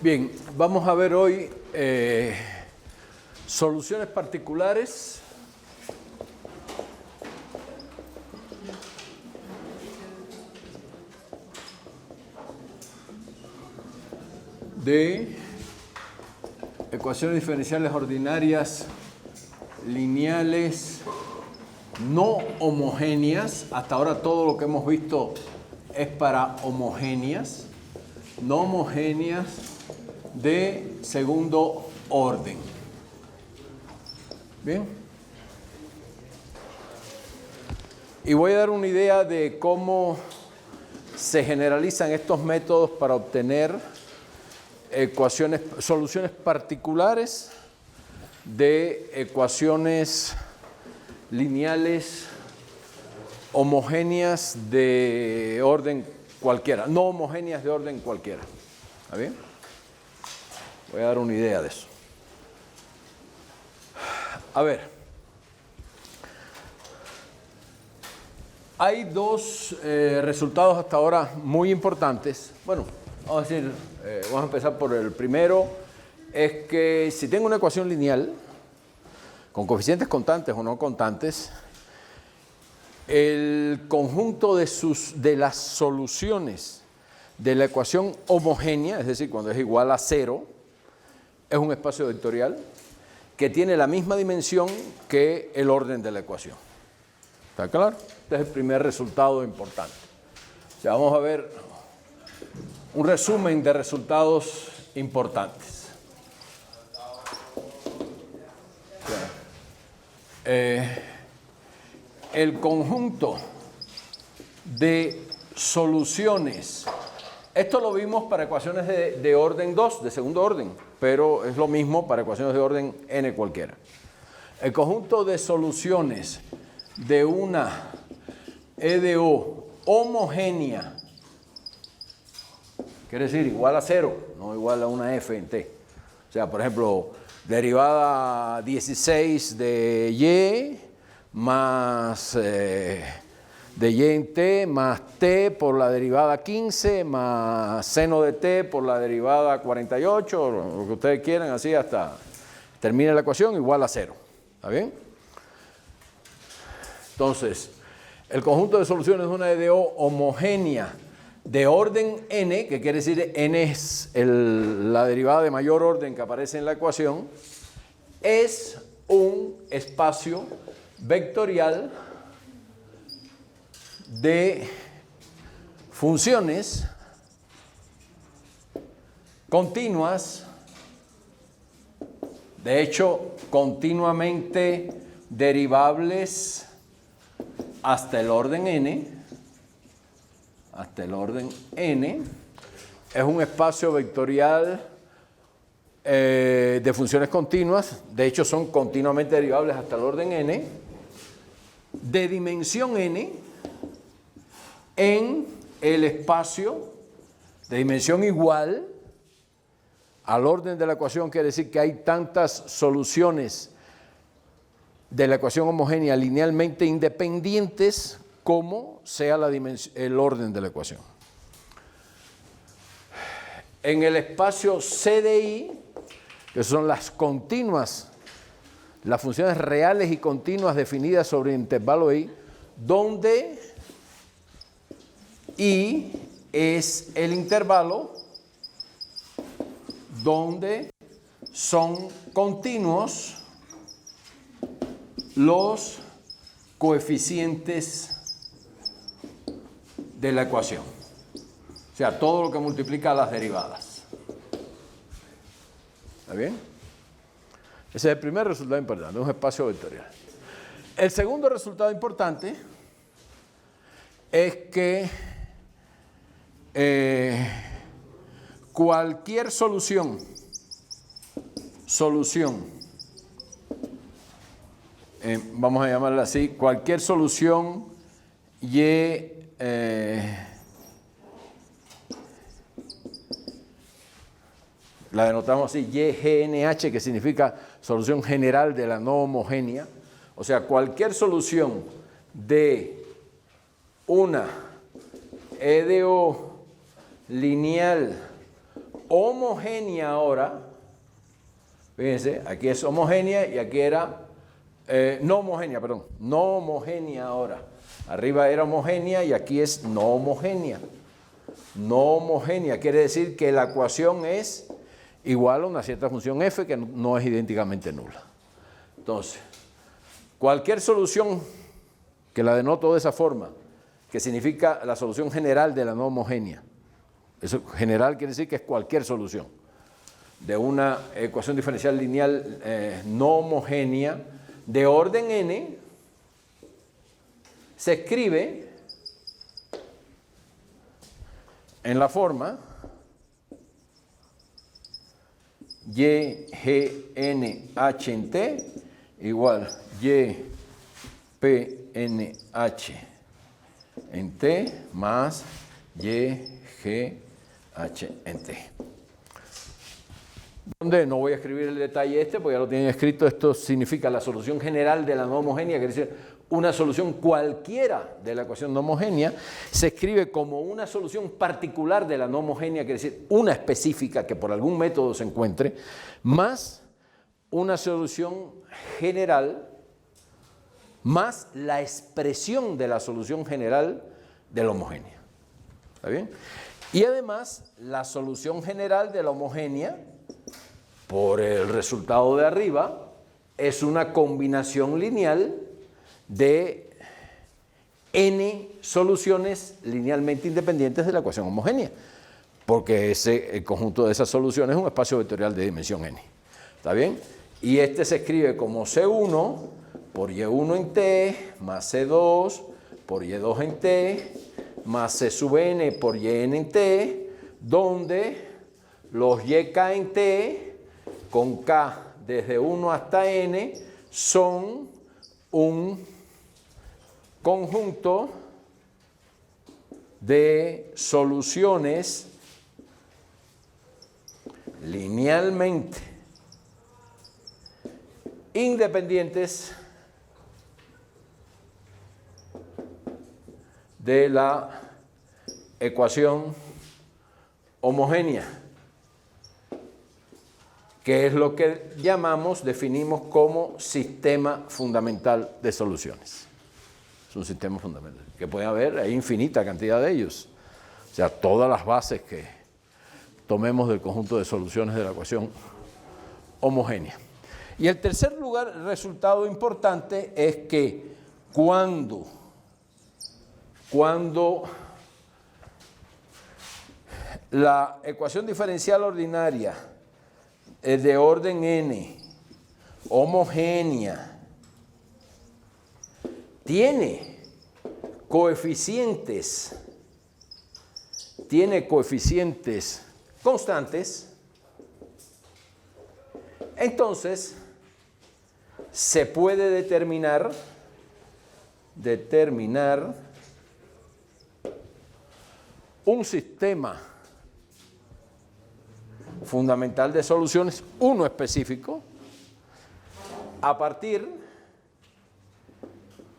Bien, vamos a ver hoy soluciones particulares de ecuaciones diferenciales ordinarias lineales no homogéneas. Hasta ahora todo lo que hemos visto es para homogéneas, no homogéneas de segundo orden. Bien. Y voy a dar una idea de cómo se generalizan estos métodos para obtener soluciones particulares de ecuaciones lineales homogéneas de orden cualquiera, no homogéneas de orden cualquiera. ¿Está bien? Voy a dar una idea de eso. A ver, hay dos resultados hasta ahora muy importantes. Bueno, vamos a empezar por el primero. Es que si tengo una ecuación lineal con coeficientes constantes o no constantes, el conjunto de las soluciones de la ecuación homogénea, es decir, cuando es igual a 0, es un espacio vectorial que tiene la misma dimensión que el orden de la ecuación. ¿Está claro? Este es el primer resultado importante. O sea, vamos a ver un resumen de resultados importantes. El conjunto de soluciones, esto lo vimos para ecuaciones de orden 2, de segundo orden, pero es lo mismo para ecuaciones de orden n cualquiera. El conjunto de soluciones de una EDO homogénea, quiere decir igual a 0, no igual a una f en t. O sea, por ejemplo, derivada 16 de y más de y en t más t por la derivada 15 más seno de t por la derivada 48, lo que ustedes quieran, así hasta termine la ecuación igual a 0. ¿Está bien? Entonces, el conjunto de soluciones de una EDO homogénea de orden n, que quiere decir n es la derivada de mayor orden que aparece en la ecuación, es un espacio vectorial de funciones continuas, de hecho, continuamente derivables hasta el orden n, es un espacio vectorial de funciones continuas, de hecho son continuamente derivables hasta el orden n, de dimensión n, en el espacio de dimensión igual al orden de la ecuación, quiere decir que hay tantas soluciones de la ecuación homogénea linealmente independientes como sea el orden de la ecuación. En el espacio CDI, que son las continuas, las funciones reales y continuas definidas sobre el intervalo I, donde I es el intervalo donde son continuos los coeficientes de la ecuación. O sea, todo lo que multiplica las derivadas. ¿Está bien? Ese es el primer resultado importante, un espacio vectorial. El segundo resultado importante es que cualquier solución, vamos a llamarla así, cualquier solución y la denotamos así, YGNH, que significa solución general de la no homogénea. O sea, cualquier solución de una EDO lineal homogénea ahora. Fíjense, aquí es homogénea y aquí era no homogénea, perdón. No homogénea ahora. Arriba era homogénea y aquí es no homogénea. No homogénea quiere decir que la ecuación es igual a una cierta función f que no es idénticamente nula. Entonces, cualquier solución que la denoto de esa forma, que significa la solución general de la no homogénea. Eso general quiere decir que es cualquier solución de una ecuación diferencial lineal no homogénea de orden n, se escribe en la forma y, g, n, h en t igual y, p, n, h en t más y, g, h en t. Donde no voy a escribir el detalle porque ya lo tienen escrito. Esto significa la solución general de la no homogénea, quiere decir una solución cualquiera de la ecuación no homogénea, se escribe como una solución particular de la no homogénea, quiere decir una específica que por algún método se encuentre, más una solución general, más la expresión de la solución general de la homogénea. ¿Está bien? Y además, la solución general de la homogénea, por el resultado de arriba, es una combinación lineal de n soluciones linealmente independientes de la ecuación homogénea, porque el conjunto de esas soluciones es un espacio vectorial de dimensión n. ¿Está bien? Y este se escribe como C1 por Y1 en T, más C2 por Y2 en T, más C sub n por Yn en T, donde los YK en T, con K desde 1 hasta N, son un conjunto de soluciones linealmente independientes de la ecuación homogénea, que es lo que definimos como sistema fundamental de soluciones. Es un sistema fundamental, que puede haber, hay infinita cantidad de ellos. O sea, todas las bases que tomemos del conjunto de soluciones de la ecuación homogénea. Y el tercer resultado importante es que cuando la ecuación diferencial ordinaria es de orden n, homogénea, tiene coeficientes constantes, entonces se puede determinar un sistema fundamental de soluciones, uno específico, a partir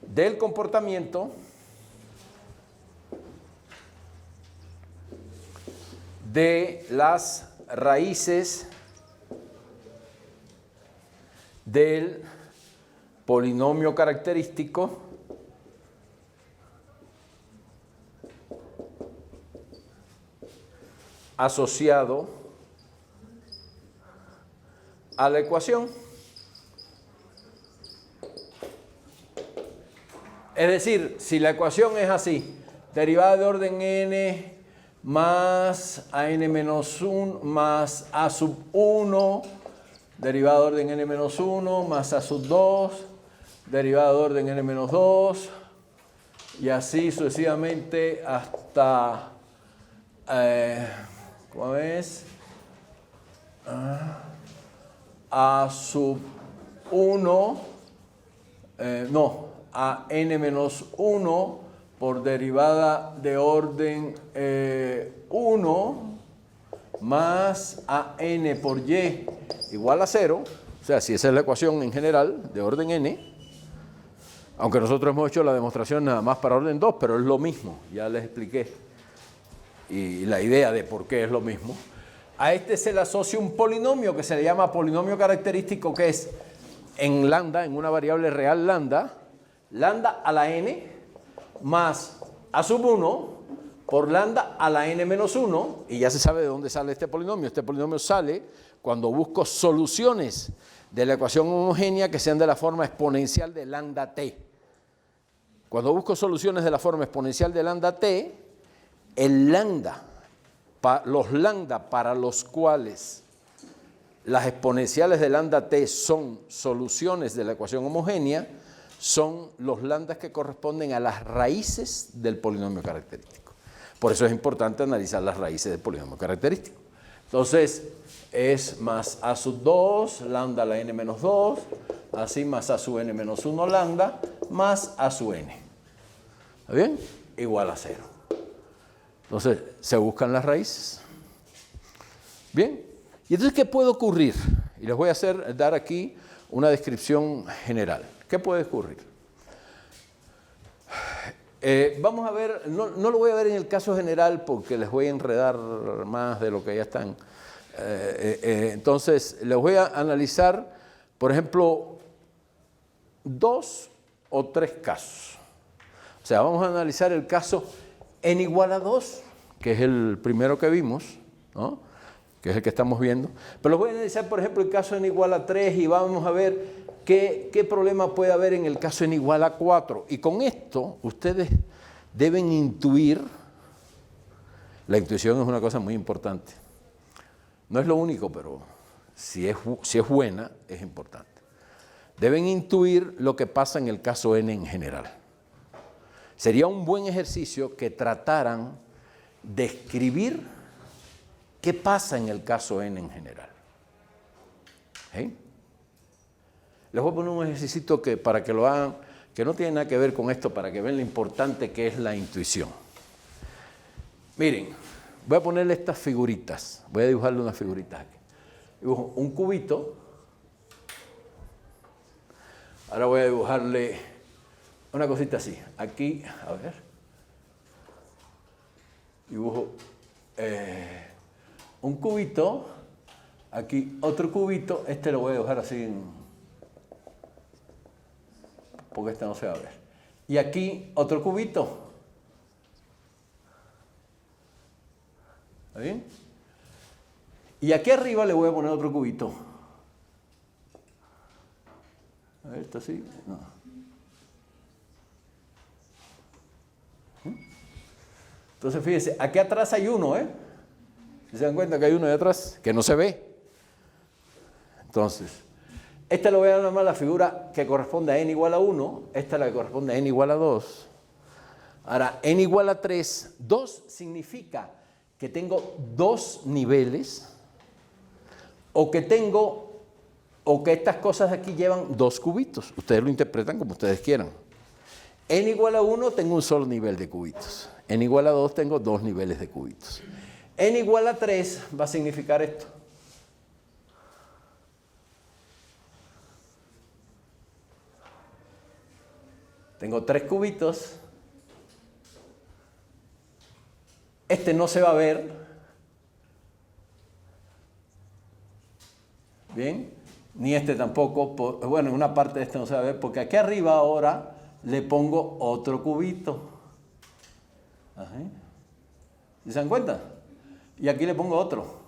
del comportamiento de las raíces del polinomio característico asociado a la ecuación. Es decir, si la ecuación es así, derivada de orden n más a n menos 1 más a sub 1, derivada de orden n menos 1 más a sub 2, derivada de orden n menos 2, y así sucesivamente hasta, ¿cómo es? A sub 1, a n menos 1 por derivada de orden 1 más a n por y igual a 0, o sea, si esa es la ecuación en general de orden n, aunque nosotros hemos hecho la demostración nada más para orden 2, pero es lo mismo, ya les expliqué, y la idea de por qué es lo mismo. A este se le asocia un polinomio que se le llama polinomio característico, que es en lambda, en una variable real lambda, lambda a la n más a sub 1 por lambda a la n menos 1, y ya se sabe de dónde sale este polinomio. Este polinomio sale cuando busco soluciones de la ecuación homogénea que sean de la forma exponencial de lambda t. Cuando busco soluciones de la forma exponencial de lambda t, el lambda, los lambda para los cuales las exponenciales de lambda t son soluciones de la ecuación homogénea, son los lambdas que corresponden a las raíces del polinomio característico. Por eso es importante analizar las raíces del polinomio característico. Entonces, es más a sub 2, lambda a la n menos 2, así más a sub n menos 1 lambda, más a sub n. ¿Está bien? Igual a 0. Entonces, se buscan las raíces. Bien. ¿Y entonces qué puede ocurrir? Y les voy a dar aquí una descripción general. ¿Qué puede ocurrir? Vamos a ver, no lo voy a ver en el caso general porque les voy a enredar más de lo que ya están. Entonces, les voy a analizar, por ejemplo, 2 o 3 casos. O sea, vamos a analizar el caso n igual a 2, que es el primero que vimos, ¿no? Que es el que estamos viendo. Pero los voy a analizar, por ejemplo, el caso n igual a 3 y vamos a ver qué problema puede haber en el caso n igual a 4. Y con esto ustedes deben intuir, la intuición es una cosa muy importante. No es lo único, pero si es buena, es importante. Deben intuir lo que pasa en el caso n en general. Sería un buen ejercicio que trataran de escribir qué pasa en el caso n en general. ¿Sí? Les voy a poner un ejercicio para que lo hagan, que no tiene nada que ver con esto, para que vean lo importante que es la intuición. Miren, voy a ponerle estas figuritas. Voy a dibujarle unas figuritas aquí. Dibujo un cubito. Ahora voy a dibujarle una cosita así. Aquí, a ver. Dibujo un cubito. Aquí otro cubito. Este lo voy a dibujar así porque este no se va a ver. Y aquí otro cubito. ¿Está bien? Y aquí arriba le voy a poner otro cubito. A ver, ¿está así? No. Entonces, fíjense, aquí atrás hay uno, ¿eh? ¿Se dan cuenta que hay uno de atrás que no se ve? Entonces, esta le voy a llamar la figura que corresponde a n igual a 1. Esta es la que corresponde a n igual a 2. Ahora, n igual a 3. 2 significa que tengo 2 niveles o que estas cosas de aquí llevan 2 cubitos. Ustedes lo interpretan como ustedes quieran. n igual a 1 tengo un solo nivel de cubitos. N igual a 2 tengo 2 niveles de cubitos. N igual a 3 va a significar esto. Tengo 3 cubitos. Este no se va a ver. Bien. Ni este tampoco. Bueno, en una parte de este no se va a ver porque aquí arriba ahora le pongo otro cubito. Ajá. ¿Sí se dan cuenta? Y aquí le pongo otro.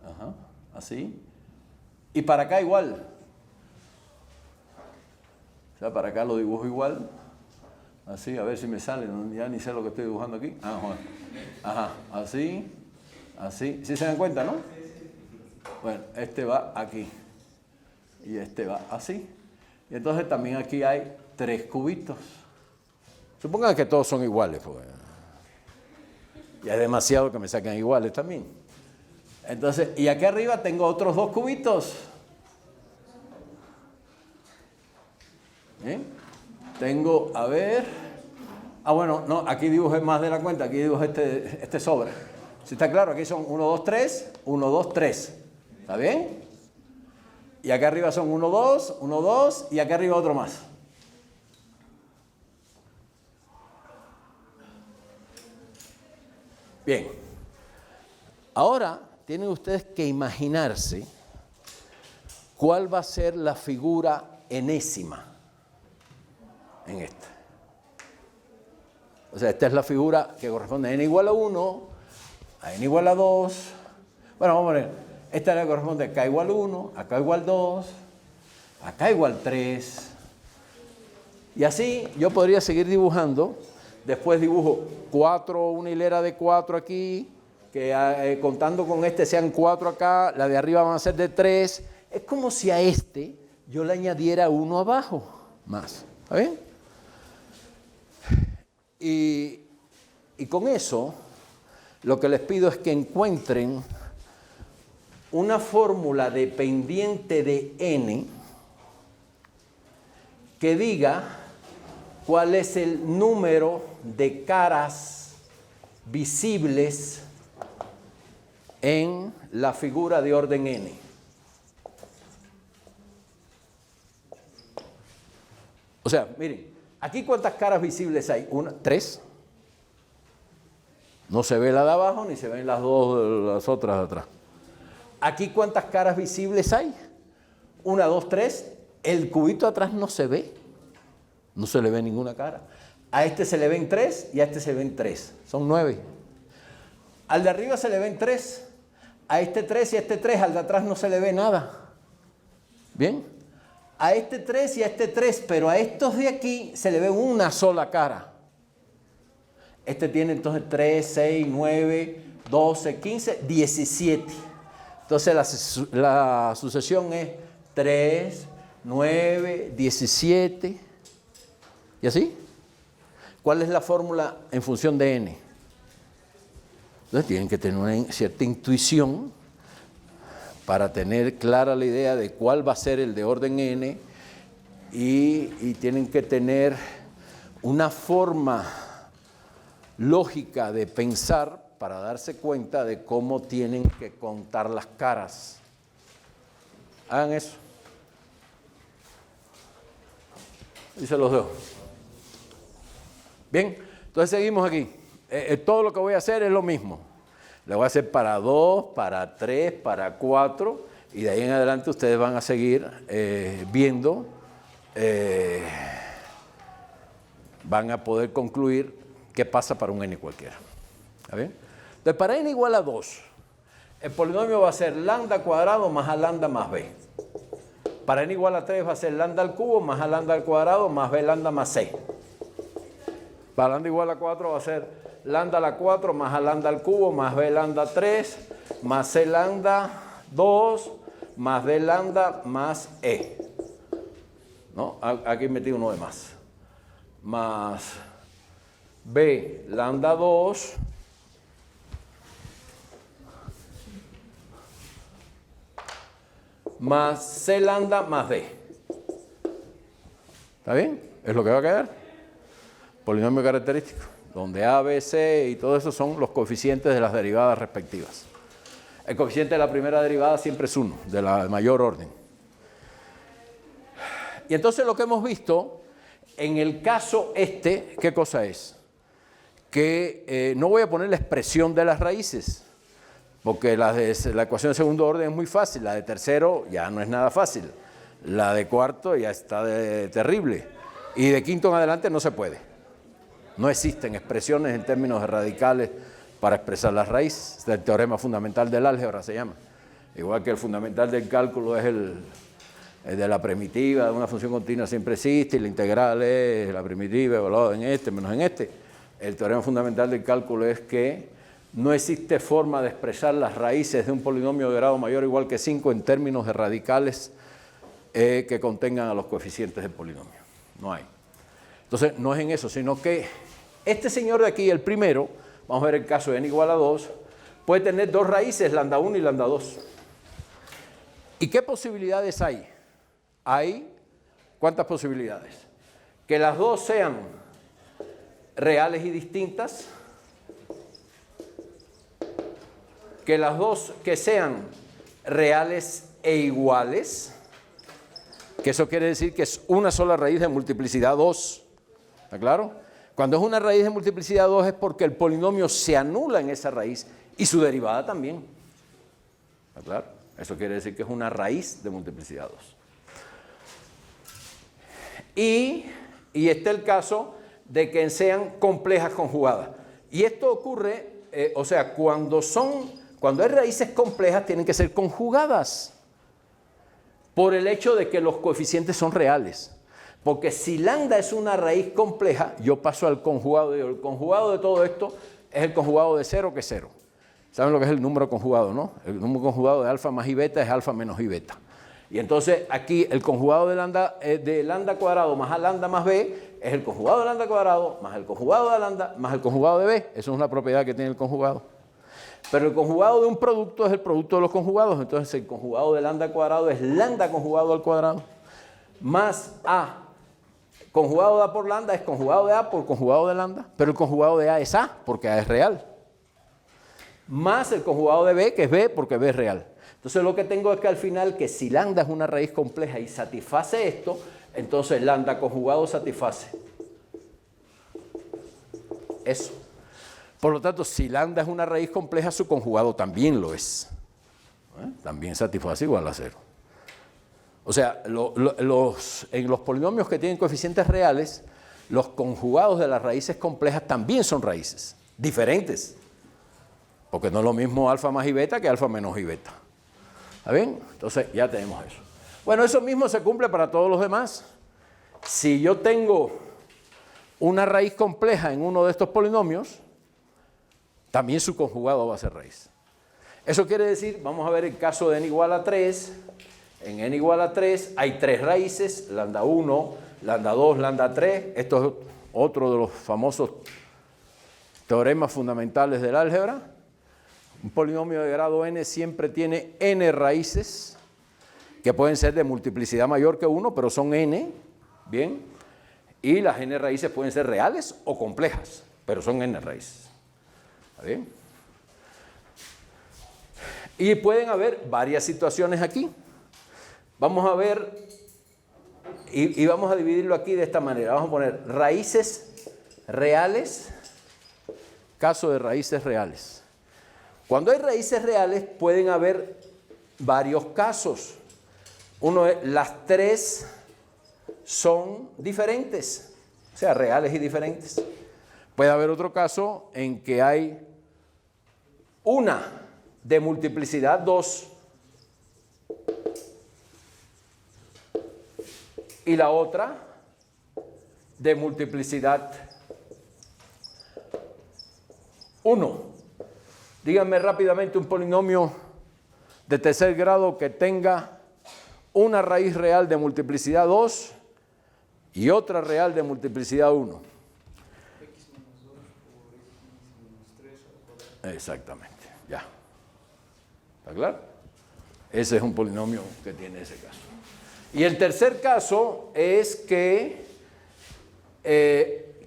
Ajá. Así. Y para acá igual. O sea, para acá lo dibujo igual. Así, a ver si me sale. Ya ni sé lo que estoy dibujando aquí. Ajá. Así. Así. ¿Sí se dan cuenta, no? Bueno, este va aquí. Y este va así. Y entonces también aquí hay 3 cubitos. Supongan que todos son iguales. Porque ya es demasiado que me saquen iguales también. Entonces, y aquí arriba tengo otros 2 cubitos. ¿Bien? Tengo, a ver. Bueno, no, aquí dibujé más de la cuenta. Aquí dibujé este sobre. ¿Sí está claro? Aquí son 1, 2, 3, 1, 2, 3. ¿Está bien? Y acá arriba son 1, 2, 1, 2 y acá arriba otro más. Bien, ahora tienen ustedes que imaginarse cuál va a ser la figura enésima en esta. O sea, esta es la figura que corresponde a n igual a 1, a n igual a 2. Bueno, vamos a ver, esta le corresponde a k igual a 1, a k igual a 2, a k igual a 3. Y así yo podría seguir dibujando. Después dibujo 4, una hilera de 4 aquí, que contando con este sean 4 acá, la de arriba van a ser de 3. Es como si a este yo le añadiera 1 abajo, más. ¿Está bien? Y con eso, lo que les pido es que encuentren una fórmula dependiente de n que diga cuál es el número de caras visibles en la figura de orden n. O sea, miren, aquí ¿cuántas caras visibles hay? 3. No se ve la de abajo ni se ven las otras de atrás. Aquí ¿cuántas caras visibles hay? 1, 2, 3. El cubito atrás no se ve. No se le ve ninguna cara. A este se le ven 3 y a este se le ven 3. Son 9. Al de arriba se le ven 3. A este 3 y a este 3. Al de atrás no se le ve nada. ¿Bien? A este 3 y a este 3. Pero a estos de aquí se le ve una sola cara. Este tiene entonces 3, 6, 9, 12, 15, 17. Entonces la sucesión es 3, 9, 17... ¿Y así? ¿Cuál es la fórmula en función de n? Entonces tienen que tener una cierta intuición para tener clara la idea de cuál va a ser el de orden n y tienen que tener una forma lógica de pensar para darse cuenta de cómo tienen que contar las caras. Hagan eso. Y se los dejo. Bien, entonces seguimos aquí. Todo lo que voy a hacer es lo mismo. Lo voy a hacer para 2, para 3, para 4, y de ahí en adelante ustedes van a seguir viendo, van a poder concluir qué pasa para un n cualquiera. ¿Está bien? Entonces, para n igual a 2, el polinomio va a ser lambda cuadrado más a lambda más b. Para n igual a 3 va a ser lambda al cubo más a lambda al cuadrado más b lambda más c. Para lambda igual a 4 va a ser lambda a la 4 más a lambda al cubo más b lambda 3 más c lambda 2 más d lambda más e. ¿No? Aquí metí uno de más. Más b lambda 2 más c lambda más d. ¿Está bien? Es lo que va a quedar. Polinomio característico, donde a, b, c y todo eso son los coeficientes de las derivadas respectivas. El coeficiente de la primera derivada siempre es 1, de la mayor orden. Y entonces lo que hemos visto, en el caso este, ¿qué cosa es? Que no voy a poner la expresión de las raíces, porque la ecuación de segundo orden es muy fácil, la de tercero ya no es nada fácil, la de cuarto ya está terrible, y de quinto en adelante no se puede. No existen expresiones en términos de radicales para expresar las raíces. El teorema fundamental del álgebra se llama. Igual que el fundamental del cálculo es el de la primitiva, de una función continua siempre existe, y la integral es la primitiva evaluada en este menos en este. El teorema fundamental del cálculo es que no existe forma de expresar las raíces de un polinomio de grado mayor o igual que 5 en términos de radicales que contengan a los coeficientes del polinomio. No hay. Entonces, no es en eso, sino que este señor de aquí, el primero, vamos a ver el caso de n igual a 2, puede tener dos raíces, lambda 1 y lambda 2. ¿Y qué posibilidades hay? Hay, ¿cuántas posibilidades? Que las dos sean reales y distintas, que las dos que sean reales e iguales, que eso quiere decir que es una sola raíz de multiplicidad 2, ¿está claro? Cuando es una raíz de multiplicidad 2 es porque el polinomio se anula en esa raíz y su derivada también. ¿Está claro? Eso quiere decir que es una raíz de multiplicidad 2. Y está el caso de que sean complejas conjugadas. Y esto ocurre, o sea, cuando hay raíces complejas tienen que ser conjugadas por el hecho de que los coeficientes son reales. Porque si lambda es una raíz compleja, yo paso al conjugado. El conjugado de todo esto es el conjugado de 0, que es 0. ¿Saben lo que es el número conjugado, no? El número conjugado de alfa más i beta es alfa menos i beta. Y entonces aquí el conjugado de lambda cuadrado más a lambda más b es el conjugado de lambda cuadrado más el conjugado de lambda más el conjugado de b. Eso es una propiedad que tiene el conjugado. Pero el conjugado de un producto es el producto de los conjugados. Entonces el conjugado de lambda cuadrado es lambda conjugado al cuadrado más a. Conjugado de a por lambda es conjugado de a por conjugado de lambda, pero el conjugado de a es a, porque a es real. Más el conjugado de b, que es b, porque b es real. Entonces lo que tengo es que al final, que si lambda es una raíz compleja y satisface esto, entonces lambda conjugado satisface eso. Por lo tanto, si lambda es una raíz compleja, su conjugado también lo es. También satisface igual a 0. O sea, en los polinomios que tienen coeficientes reales, los conjugados de las raíces complejas también son raíces diferentes. Porque no es lo mismo alfa más i beta que alfa menos i beta. ¿Está bien? Entonces ya tenemos eso. Bueno, eso mismo se cumple para todos los demás. Si yo tengo una raíz compleja en uno de estos polinomios, también su conjugado va a ser raíz. Eso quiere decir, vamos a ver el caso de n igual a 3. En n igual a 3 hay 3 raíces, lambda 1, lambda 2, lambda 3. Esto es otro de los famosos teoremas fundamentales del álgebra. Un polinomio de grado n siempre tiene n raíces, que pueden ser de multiplicidad mayor que 1, pero son n, ¿bien? Y las n raíces pueden ser reales o complejas, pero son n raíces. ¿Está bien? Y pueden haber varias situaciones aquí. Vamos a ver, y vamos a dividirlo aquí de esta manera. Vamos a poner raíces reales, caso de raíces reales. Cuando hay raíces reales pueden haber varios casos. Uno es, las 3 son diferentes, o sea, reales y diferentes. Puede haber otro caso en que hay una de multiplicidad 2 y la otra de multiplicidad 1. Díganme rápidamente un polinomio de tercer grado que tenga una raíz real de multiplicidad 2 y otra real de multiplicidad 1. X menos 2 por X menos 3 al Exactamente, ya. ¿Está claro? Ese es un polinomio que tiene ese caso. Y el tercer caso es que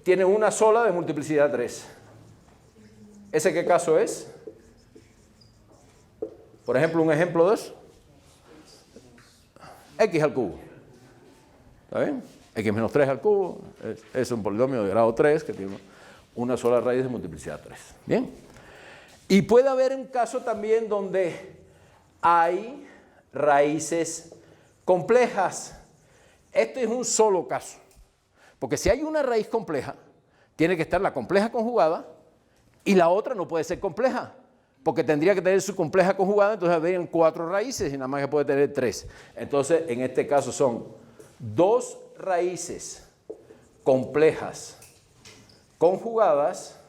tiene una sola de multiplicidad 3. ¿Ese qué caso es? Por ejemplo, un ejemplo de eso. X al cubo. ¿Está bien? X menos 3 al cubo es un polinomio de grado 3 que tiene una sola raíz de multiplicidad 3. ¿Bien? Y puede haber un caso también donde hay raíces complejas. Este es un solo caso. Porque si hay una raíz compleja, tiene que estar la compleja conjugada y la otra no puede ser compleja. Porque tendría que tener su compleja conjugada, entonces habrían 4 raíces y nada más que puede tener 3. Entonces, en este caso son 2 raíces complejas conjugadas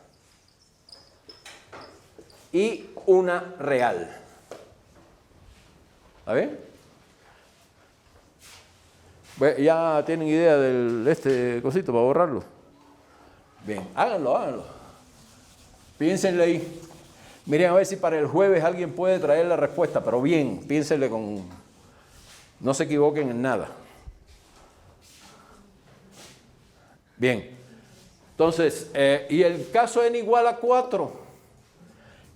y una real. ¿Está bien? ¿Ya tienen idea de este cosito para borrarlo? Bien, háganlo. Piénsenle ahí. Miren a ver si para el jueves alguien puede traer la respuesta, pero bien, piénsenle con... No se equivoquen en nada. Bien, entonces, y el caso n igual a 4,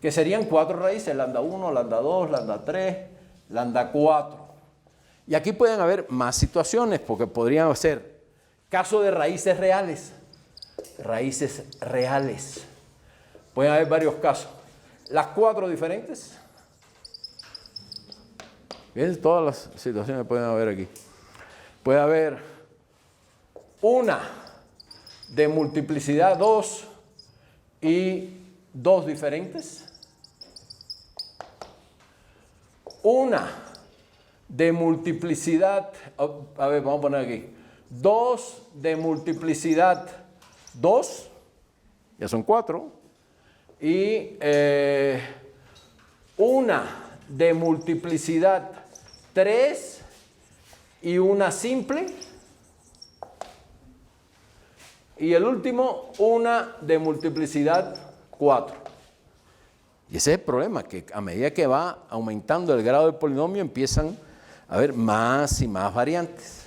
que serían 4 raíces, lambda 1, lambda 2, lambda 3, lambda 4. Y aquí pueden haber más situaciones, porque podrían ser caso de raíces reales. raíces reales. Pueden haber varios casos. Las 4 diferentes. Bien, todas las situaciones pueden haber aquí. Puede haber una de multiplicidad 2 y 2 diferentes. Una de multiplicidad, a ver, vamos a poner aquí, 2 de multiplicidad 2, ya son 4, y una de multiplicidad 3 y una simple, y el último, una de multiplicidad 4. Y ese es el problema, que a medida que va aumentando el grado del polinomio empiezan a haber más y más variantes.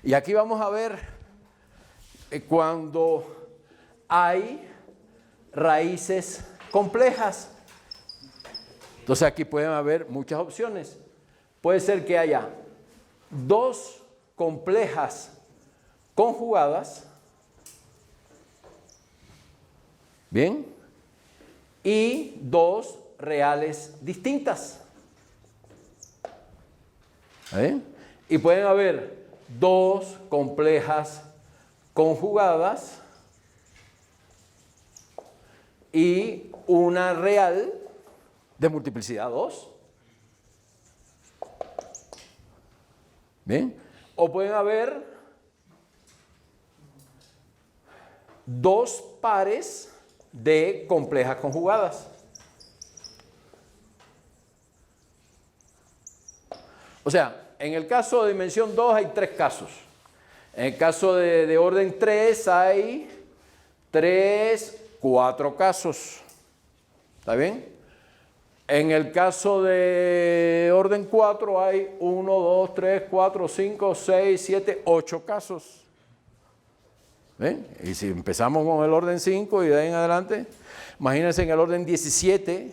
Y aquí vamos a ver cuando hay raíces complejas. Entonces aquí pueden haber muchas opciones. Puede ser que haya 2 complejas conjugadas, ¿bien? Y 2 reales distintas. ¿Bien? Y pueden haber 2 complejas conjugadas y una real de multiplicidad 2. ¿Bien? O pueden haber 2 pares de complejas conjugadas. O sea, en el caso de dimensión 2 hay 3 casos. En el caso de orden 3 hay 4 casos. ¿Está bien? En el caso de orden 4 hay 1, 2, 3, 4, 5, 6, 7, 8 casos. ¿Ven? Y si empezamos con el orden 5 y de ahí en adelante, imagínense en el orden 17,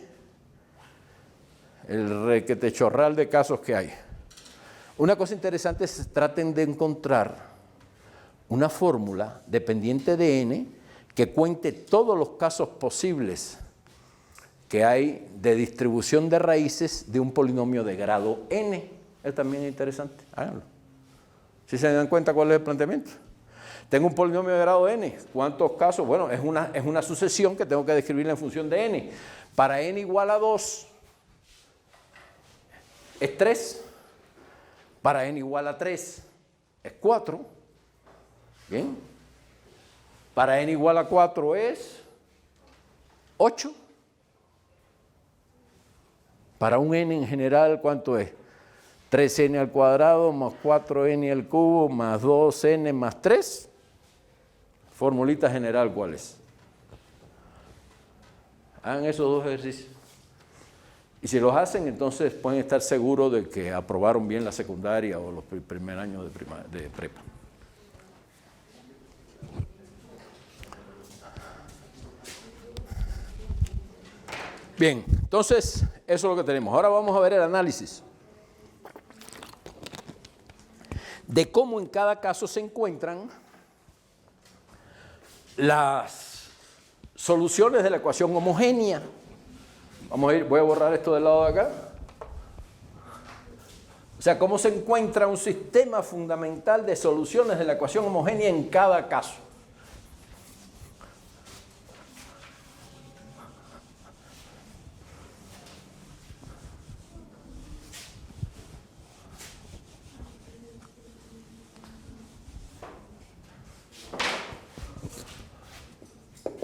el requetechorral de casos que hay. Una cosa interesante es traten de encontrar una fórmula dependiente de n que cuente todos los casos posibles que hay de distribución de raíces de un polinomio de grado n. Eso también es interesante, háganlo. ¿Sí se dan cuenta cuál es el planteamiento? Tengo un polinomio de grado n. ¿Cuántos casos? Bueno, es una sucesión que tengo que describirla en función de n. Para n igual a 2 es 3. Para n igual a 3 es 4. Bien. Para n igual a 4 es 8. Para un n en general, ¿cuánto es? 3n al cuadrado más 4n al cubo más 2n más 3. Formulita general, ¿cuál es? Hagan esos 2 ejercicios. Y si los hacen, entonces pueden estar seguros de que aprobaron bien la secundaria o los primer años de prepa. Bien, entonces, eso es lo que tenemos. Ahora vamos a ver el análisis de cómo en cada caso se encuentran las soluciones de la ecuación homogénea. Vamos a ir, voy a borrar esto del lado de acá. O sea, cómo se encuentra un sistema fundamental de soluciones de la ecuación homogénea en cada caso.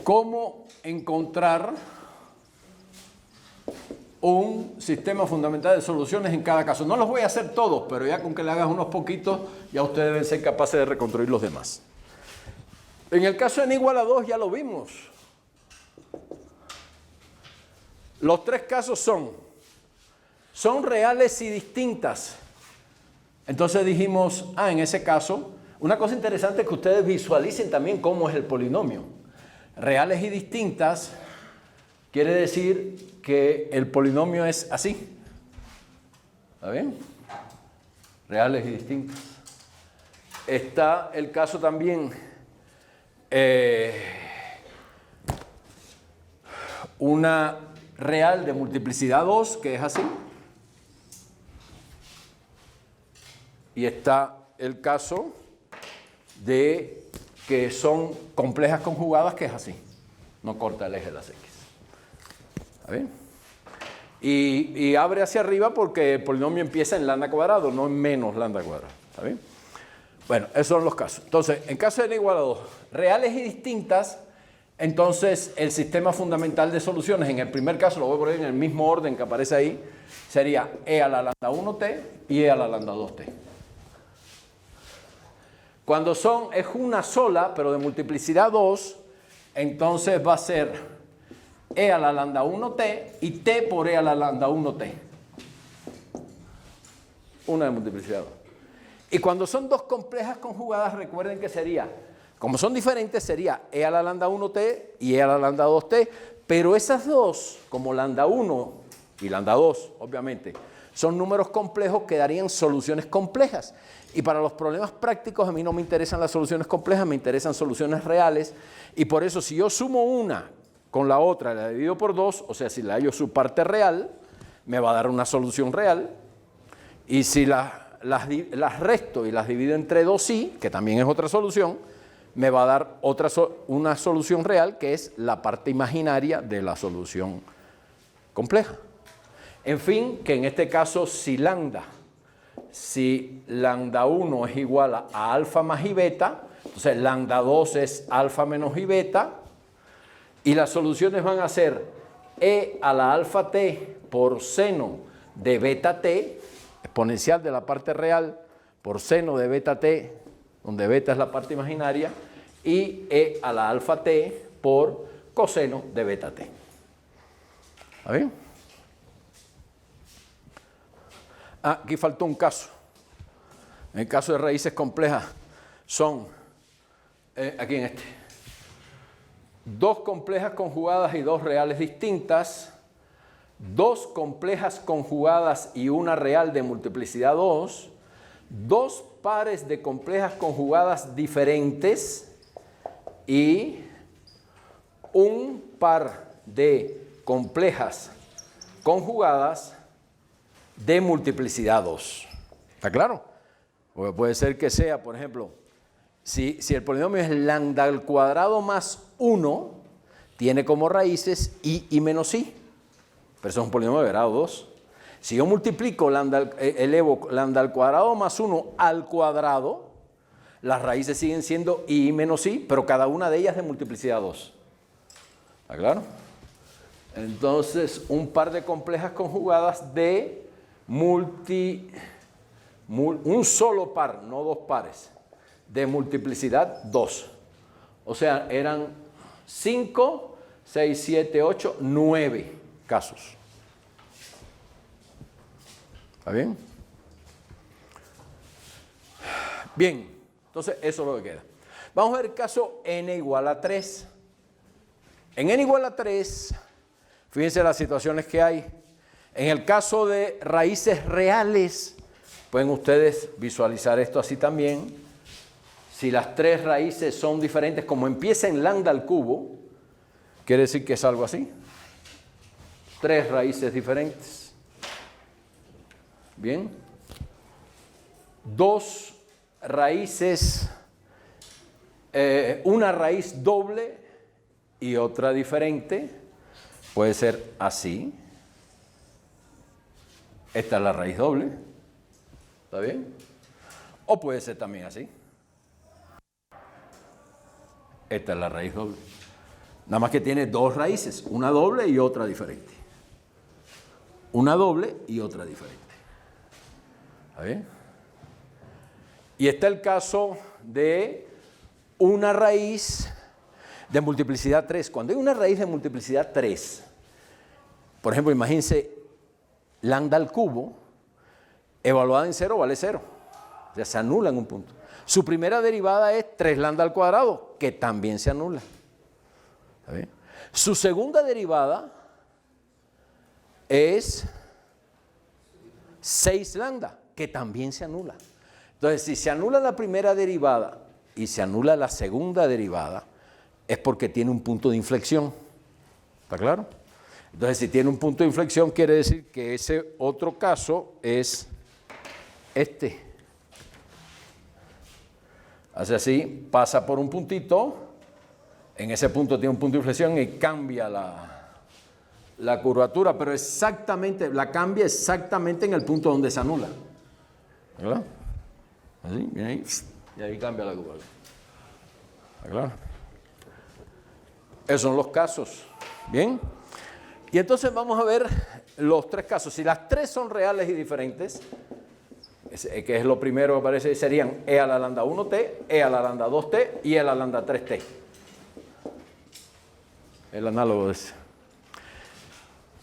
¿Cómo encontrar un sistema fundamental de soluciones en cada caso? No los voy a hacer todos, pero ya con que le hagas unos poquitos, ya ustedes deben ser capaces de reconstruir los demás. En el caso de n igual a 2 ya lo vimos. Los 3 casos son reales y distintas. Entonces dijimos, en ese caso, una cosa interesante es que ustedes visualicen también cómo es el polinomio. Reales y distintas quiere decir que el polinomio es así. ¿Está bien? Reales y distintas. Está el caso también una real de multiplicidad 2, que es así. Y está el caso de que son complejas conjugadas, que es así. No corta el eje de las X. ¿Está bien? Y abre hacia arriba porque el polinomio empieza en lambda cuadrado, no en menos lambda cuadrado. ¿Está bien? Bueno, esos son los casos. Entonces, en caso de n igual a 2, reales y distintas, entonces el sistema fundamental de soluciones, en el primer caso, lo voy a poner en el mismo orden que aparece ahí, sería e a la lambda 1t y e a la lambda 2t. Cuando es una sola, pero de multiplicidad 2, entonces va a ser e a la lambda 1t y t por e a la lambda 1t. Una de multiplicidad 2. Y cuando son dos complejas conjugadas, recuerden que sería, como son diferentes, sería e a la lambda 1t y e a la lambda 2t, pero esas dos, como lambda 1 y lambda 2, obviamente, son números complejos que darían soluciones complejas. Y para los problemas prácticos a mí no me interesan las soluciones complejas, me interesan soluciones reales. Y por eso si yo sumo una con la otra, la divido por 2, o sea, si le hallo su parte real, me va a dar una solución real. Y si las resto y las divido entre 2i, que también es otra solución, me va a dar una solución real, que es la parte imaginaria de la solución compleja. En fin, que en este caso, si lambda 1 es igual a alfa más i beta, entonces lambda 2 es alfa menos i beta, y las soluciones van a ser e a la alfa t por seno de beta t, exponencial de la parte real, por seno de beta t, donde beta es la parte imaginaria, y e a la alfa t por coseno de beta t. ¿Está bien? Aquí faltó un caso. En el caso de raíces complejas son, aquí en este, dos complejas conjugadas y dos reales distintas, dos complejas conjugadas y una real de multiplicidad 2, dos pares de complejas conjugadas diferentes y un par de complejas conjugadas de multiplicidad 2. ¿Está claro? Porque puede ser que sea, por ejemplo, si el polinomio es lambda al cuadrado más 1, tiene como raíces i menos i. Pero eso es un polinomio de grado 2. Si yo multiplico elevo lambda al cuadrado más 1 al cuadrado, las raíces siguen siendo i menos i, pero cada una de ellas de multiplicidad 2. ¿Está claro? Entonces, un par de complejas conjugadas de un solo par, no dos pares, de multiplicidad 2. O sea, eran 5, 6, 7, 8, 9 casos. ¿Está bien? Bien, entonces eso es lo que queda. Vamos a ver el caso n igual a 3. En n igual a 3, fíjense las situaciones que hay. En el caso de raíces reales, pueden ustedes visualizar esto así también. Si las tres raíces son diferentes, como empieza en lambda al cubo, quiere decir que es algo así. Tres raíces diferentes. Bien. Dos raíces, una raíz doble y otra diferente. Puede ser así. Esta es la raíz doble. ¿Está bien? O puede ser también así. Esta es la raíz doble. Nada más que tiene dos raíces, una doble y otra diferente. Una doble y otra diferente. ¿Está bien? Y está el caso de una raíz de multiplicidad 3. Cuando hay una raíz de multiplicidad 3, por ejemplo, imagínense lambda al cubo, evaluada en 0 vale 0. O sea, se anula en un punto. Su primera derivada es 3 lambda al cuadrado, que también se anula. ¿Está bien? Su segunda derivada es 6 lambda, que también se anula. Entonces, si se anula la primera derivada y se anula la segunda derivada, es porque tiene un punto de inflexión. ¿Está claro? Entonces, si tiene un punto de inflexión, quiere decir que ese otro caso es este. Hace así, pasa por un puntito, en ese punto tiene un punto de inflexión y cambia la curvatura, pero exactamente, la cambia exactamente en el punto donde se anula. ¿Verdad? Así, viene ahí, y ahí cambia la curvatura. ¿Está claro? Esos son los casos. ¿Bien? Y entonces vamos a ver los tres casos. Si las tres son reales y diferentes, que es lo primero que aparece, serían E a la lambda 1t, E a la lambda 2t y E a la lambda 3t. El análogo de ese.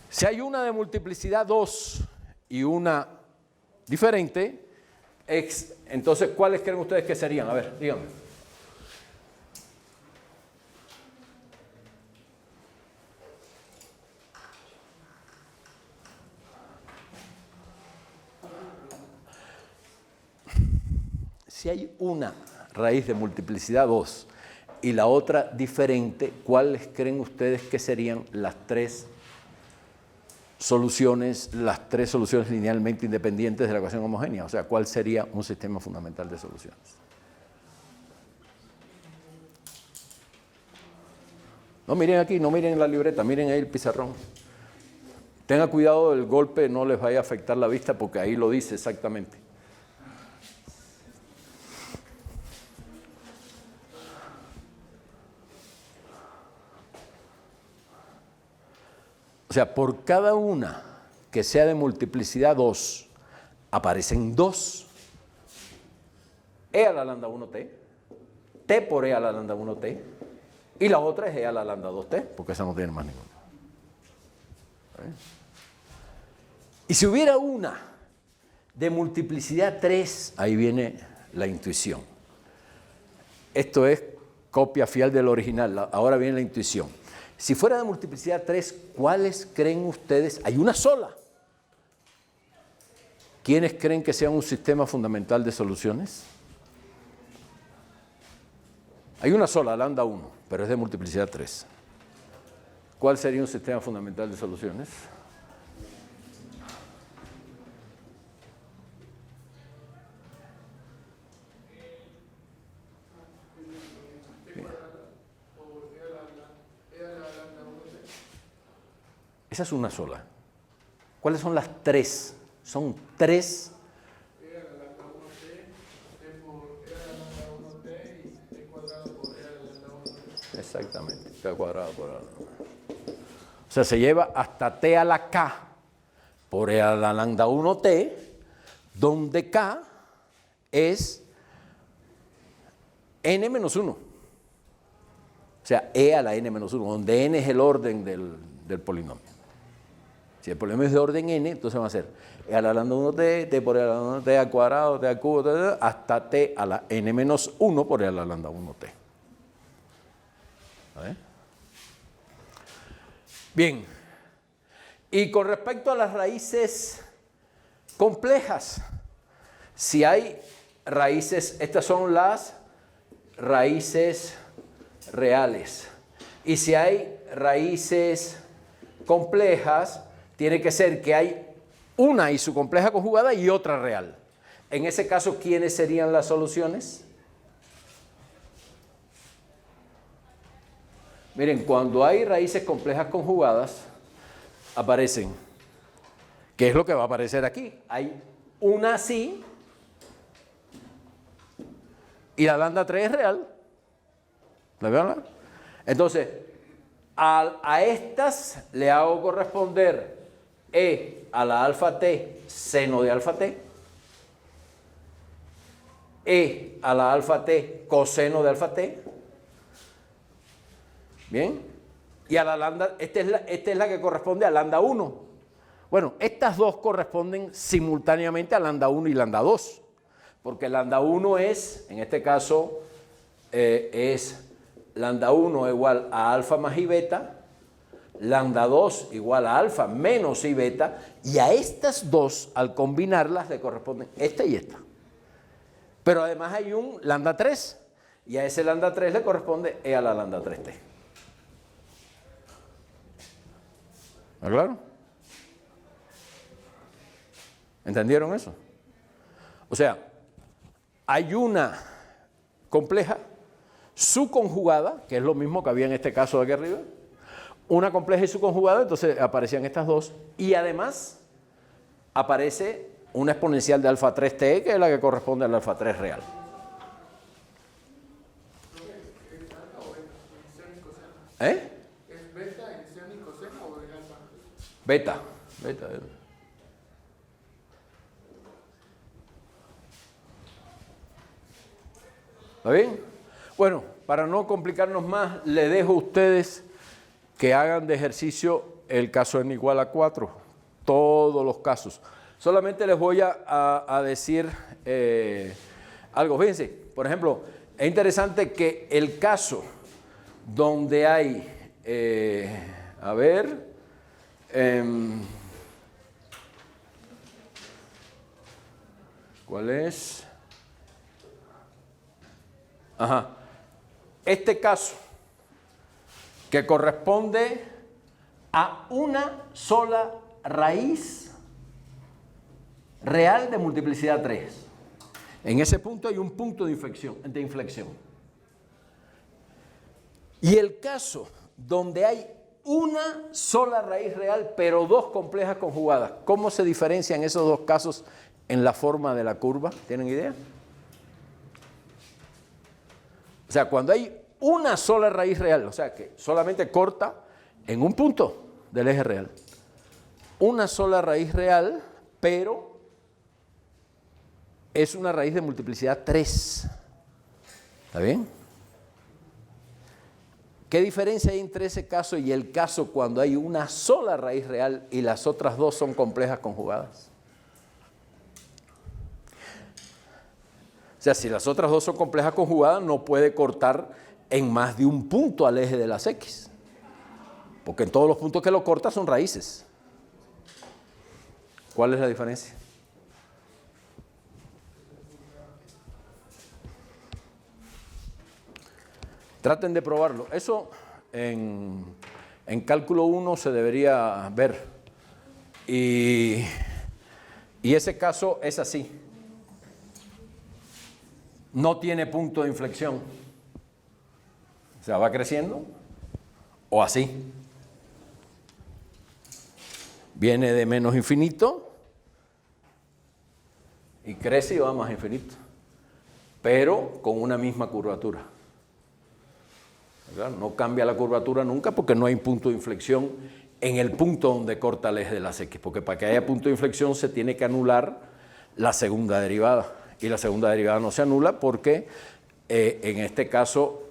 Si hay una de multiplicidad 2 y una diferente, entonces, ¿cuáles creen ustedes que serían? A ver, díganme. Si hay una raíz de multiplicidad 2 y la otra diferente, ¿cuáles creen ustedes que serían las tres soluciones linealmente independientes de la ecuación homogénea? O sea, ¿cuál sería un sistema fundamental de soluciones? No miren aquí, no miren en la libreta, miren ahí el pizarrón. Tengan cuidado, el golpe no les vaya a afectar la vista porque ahí lo dice exactamente. O sea, por cada una que sea de multiplicidad 2, aparecen dos. E a la lambda 1t, t por E a la lambda 1t, y la otra es E a la lambda 2t, porque esa no tiene más ninguna. Y si hubiera una de multiplicidad 3, ahí viene la intuición. Esto es copia fiel del original, ahora viene la intuición. Si fuera de multiplicidad 3, ¿cuáles creen ustedes? Hay una sola. ¿Quiénes creen que sea un sistema fundamental de soluciones? Hay una sola, lambda 1, pero es de multiplicidad 3. ¿Cuál sería un sistema fundamental de soluciones? Esa es una sola. ¿Cuáles son las tres? Son tres. E a la lambda 1t, t por E a la lambda 1t y t cuadrado por E a la lambda 1t. Exactamente, t cuadrado por A. O sea, se lleva hasta t a la k por E a la lambda 1t, donde k es n menos 1. O sea, e a la n menos 1, donde n es el orden del polinomio. Si el polinomio es de orden n, entonces va a ser e a la lambda 1t, t por e a la lambda 1t al cuadrado, t al cubo, hasta t a la n menos 1 por e a la lambda 1t. ¿Vale? Bien. Y con respecto a las raíces complejas, si hay raíces, estas son las raíces reales. Y si hay raíces complejas, tiene que ser que hay una y su compleja conjugada y otra real. En ese caso, ¿quiénes serían las soluciones? Miren, cuando hay raíces complejas conjugadas, aparecen, ¿qué es lo que va a aparecer aquí? Hay una así y la lambda 3 es real. ¿La ven? Entonces, a estas le hago corresponder E a la alfa t seno de alfa t, E a la alfa t coseno de alfa t. Bien, y a la lambda, esta es la que corresponde a lambda 1. Bueno, estas dos corresponden simultáneamente a lambda 1 y lambda 2, porque lambda 1 es, en este caso, es lambda 1 igual a alfa más i beta, lambda 2 igual a alfa menos i beta, y a estas dos, al combinarlas, le corresponden esta y esta. Pero además hay un lambda 3, y a ese lambda 3 le corresponde e a la lambda 3t. ¿Está claro? ¿Entendieron eso? O sea, hay una compleja, su conjugada, que es lo mismo que había en este caso de aquí arriba, una compleja y su conjugada, entonces aparecían estas dos, y además aparece una exponencial de alfa 3t, que es la que corresponde al alfa 3 real. ¿Eh? ¿Es beta en seno y coseno o en alfa? Beta. Beta. ¿Está bien? Bueno, para no complicarnos más, le dejo a ustedes que hagan de ejercicio el caso n igual a 4, todos los casos. Solamente les voy a decir algo. Fíjense, por ejemplo, es interesante que el caso donde hay, ¿cuál es? Ajá. Este caso, que corresponde a una sola raíz real de multiplicidad 3. En ese punto hay un punto de inflexión. Y el caso donde hay una sola raíz real, pero dos complejas conjugadas, ¿cómo se diferencian esos dos casos en la forma de la curva? ¿Tienen idea? O sea, cuando hay una sola raíz real, o sea, que solamente corta en un punto del eje real. Una sola raíz real, pero es una raíz de multiplicidad 3. ¿Está bien? ¿Qué diferencia hay entre ese caso y el caso cuando hay una sola raíz real y las otras dos son complejas conjugadas? O sea, si las otras dos son complejas conjugadas, no puede cortar en más de un punto al eje de las X. Porque en todos los puntos que lo corta son raíces. ¿Cuál es la diferencia? Traten de probarlo. Eso en cálculo 1 se debería ver. Y ese caso es así. No tiene punto de inflexión. O sea, va creciendo o así. Viene de menos infinito y crece y va más infinito, pero con una misma curvatura. ¿Verdad? No cambia la curvatura nunca porque no hay punto de inflexión en el punto donde corta el eje de las X, porque para que haya punto de inflexión se tiene que anular la segunda derivada, y la segunda derivada no se anula porque en este caso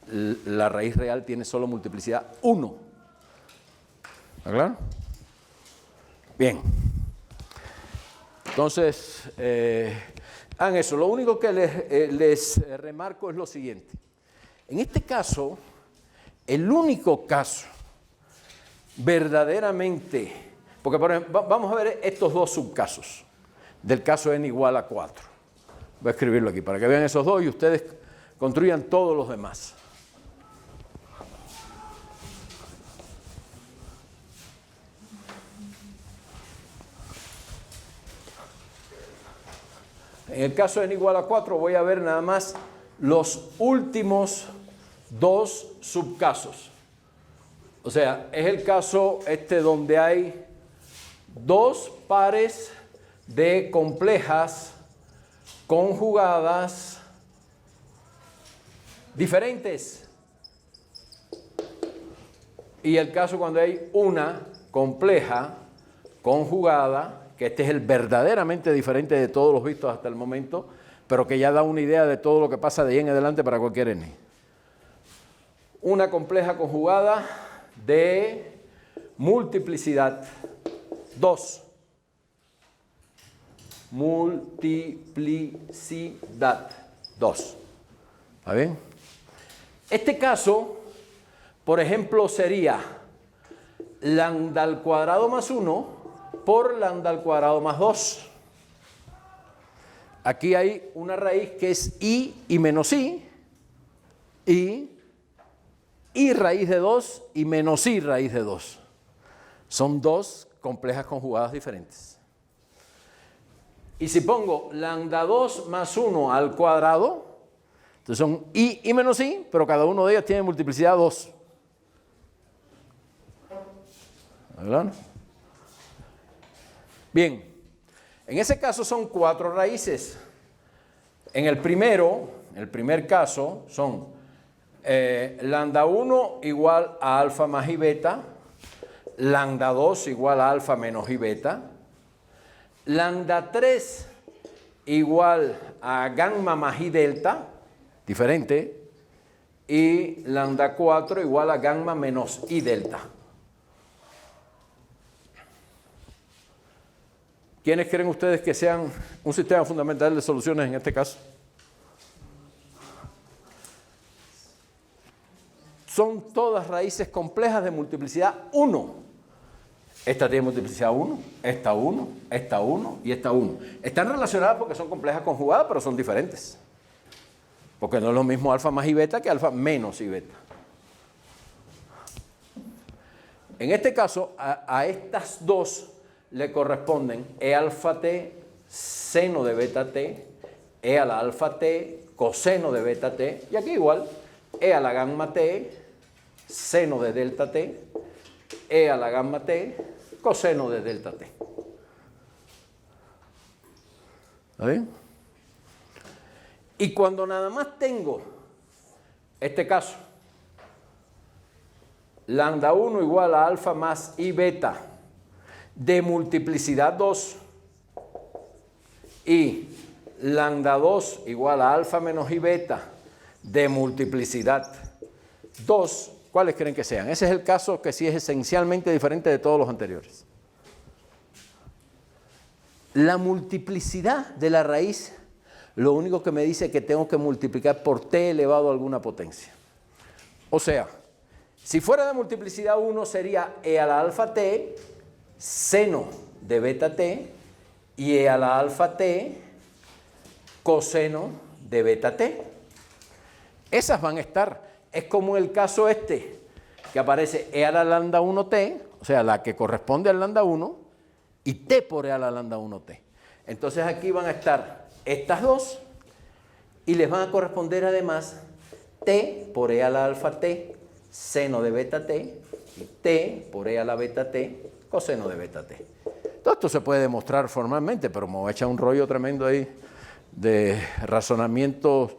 la raíz real tiene solo multiplicidad 1. ¿Está claro? Bien. Entonces, hagan eso. Lo único que les remarco es lo siguiente. En este caso, el único caso verdaderamente, porque por ejemplo, vamos a ver estos dos subcasos del caso n igual a 4. Voy a escribirlo aquí para que vean esos dos y ustedes construyan todos los demás. En el caso de n igual a 4 voy a ver nada más los últimos dos subcasos. O sea, es el caso donde hay dos pares de complejas conjugadas diferentes. Y el caso cuando hay una compleja conjugada, que este es el verdaderamente diferente de todos los vistos hasta el momento, pero que ya da una idea de todo lo que pasa de ahí en adelante para cualquier n. Una compleja conjugada de multiplicidad 2. Multiplicidad 2. ¿Está bien? Este caso, por ejemplo, sería lambda al cuadrado más 1 por lambda al cuadrado más 2. Aquí hay una raíz que es i y menos i, y raíz de 2 y menos i raíz de 2. Son dos complejas conjugadas diferentes. Y si pongo lambda 2 más 1 al cuadrado, entonces son i y menos i, pero cada uno de ellos tiene multiplicidad 2. ¿Verdad? Bien, en ese caso son 4 raíces. En el primer caso, son lambda 1 igual a alfa más i beta, lambda 2 igual a alfa menos i beta, lambda 3 igual a gamma más i delta, diferente, y lambda 4 igual a gamma menos i delta. ¿Quiénes creen ustedes que sean un sistema fundamental de soluciones en este caso? Son todas raíces complejas de multiplicidad 1. Esta tiene multiplicidad 1, esta 1, esta 1 y esta 1. Están relacionadas porque son complejas conjugadas, pero son diferentes. Porque no es lo mismo alfa más i beta que alfa menos i beta. En este caso, a estas dos le corresponden e alfa t seno de beta t, e a la alfa t coseno de beta t, y aquí igual, e a la gamma t seno de delta t, e a la gamma t coseno de delta t. ¿Está bien? Y cuando nada más tengo este caso, lambda 1 igual a alfa más i beta de multiplicidad 2 y lambda 2 igual a alfa menos i beta de multiplicidad 2, ¿cuáles creen que sean? Ese es el caso que sí es esencialmente diferente de todos los anteriores. La multiplicidad de la raíz, lo único que me dice es que tengo que multiplicar por t elevado a alguna potencia. O sea, si fuera de multiplicidad 1 sería e a la alfa t seno de beta t y e a la alfa t coseno de beta t. Esas van a estar. Es como el caso este, que aparece e a la lambda 1t, o sea, la que corresponde al lambda 1, y t por e a la lambda 1t. Entonces aquí van a estar estas dos, y les van a corresponder además t por e a la alfa t seno de beta t, y t por e a la beta t coseno de beta t. Todo esto se puede demostrar formalmente, pero me voy a echar un rollo tremendo ahí de razonamientos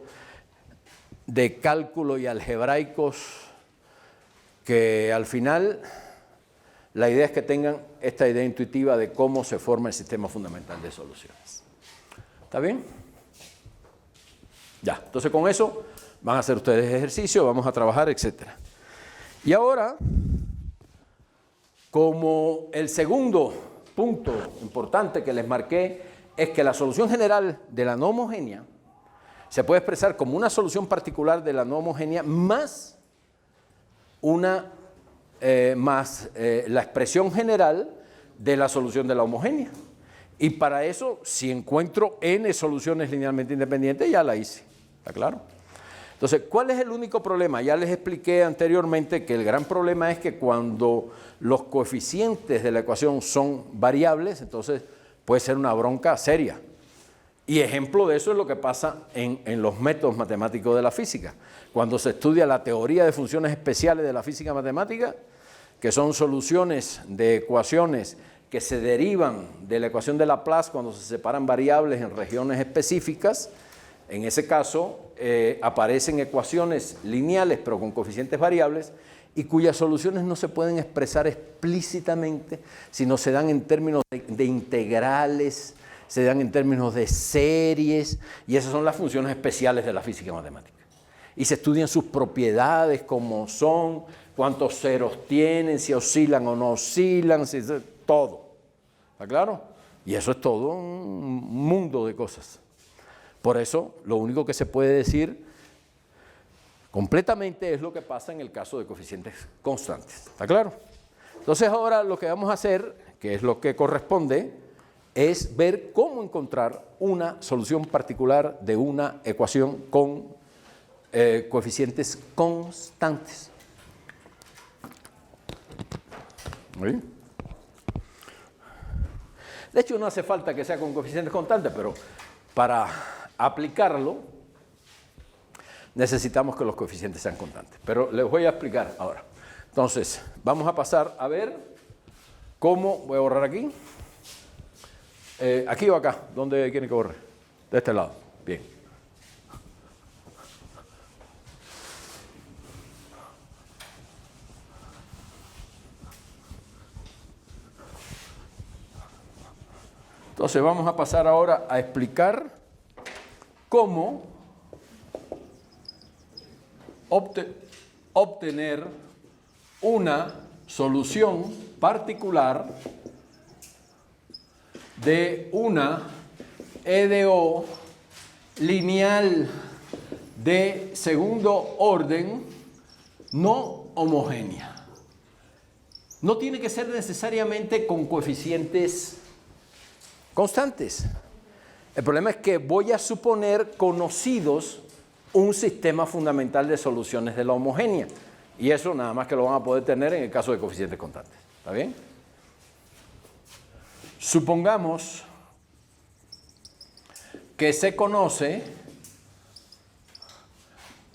de cálculo y algebraicos, que al final la idea es que tengan esta idea intuitiva de cómo se forma el sistema fundamental de soluciones. ¿Está bien? Ya, entonces con eso van a hacer ustedes ejercicio, vamos a trabajar, etc. Y ahora, como el segundo punto importante que les marqué es que la solución general de la no homogénea se puede expresar como una solución particular de la no homogénea más la expresión general de la solución de la homogénea. Y para eso, si encuentro n soluciones linealmente independientes, ya la hice. ¿Está claro? Entonces, ¿cuál es el único problema? Ya les expliqué anteriormente que el gran problema es que cuando los coeficientes de la ecuación son variables, entonces puede ser una bronca seria. Y ejemplo de eso es lo que pasa en los métodos matemáticos de la física. Cuando se estudia la teoría de funciones especiales de la física matemática, que son soluciones de ecuaciones que se derivan de la ecuación de Laplace cuando se separan variables en regiones específicas, en ese caso aparecen ecuaciones lineales pero con coeficientes variables y cuyas soluciones no se pueden expresar explícitamente, sino se dan en términos de integrales, se dan en términos de series, y esas son las funciones especiales de la física matemática. Y se estudian sus propiedades, cómo son, cuántos ceros tienen, si oscilan o no oscilan, todo. ¿Está claro? Y eso es todo un mundo de cosas. Por eso, lo único que se puede decir completamente es lo que pasa en el caso de coeficientes constantes. ¿Está claro? Entonces ahora lo que vamos a hacer, que es lo que corresponde, es ver cómo encontrar una solución particular de una ecuación con coeficientes constantes. ¿Muy bien? De hecho, no hace falta que sea con coeficientes constantes, pero para aplicarlo necesitamos que los coeficientes sean constantes. Pero les voy a explicar ahora. Entonces, vamos a pasar a ver cómo, voy a borrar aquí. ¿Aquí o acá? ¿Dónde quieren que borre? De este lado. Bien. Entonces vamos a pasar ahora a explicar cómo obtener una solución particular de una EDO lineal de segundo orden no homogénea. No tiene que ser necesariamente con coeficientes constantes. El problema es que voy a suponer conocidos un sistema fundamental de soluciones de la homogénea. Y eso nada más que lo van a poder tener en el caso de coeficientes constantes. ¿Está bien? Supongamos que se conoce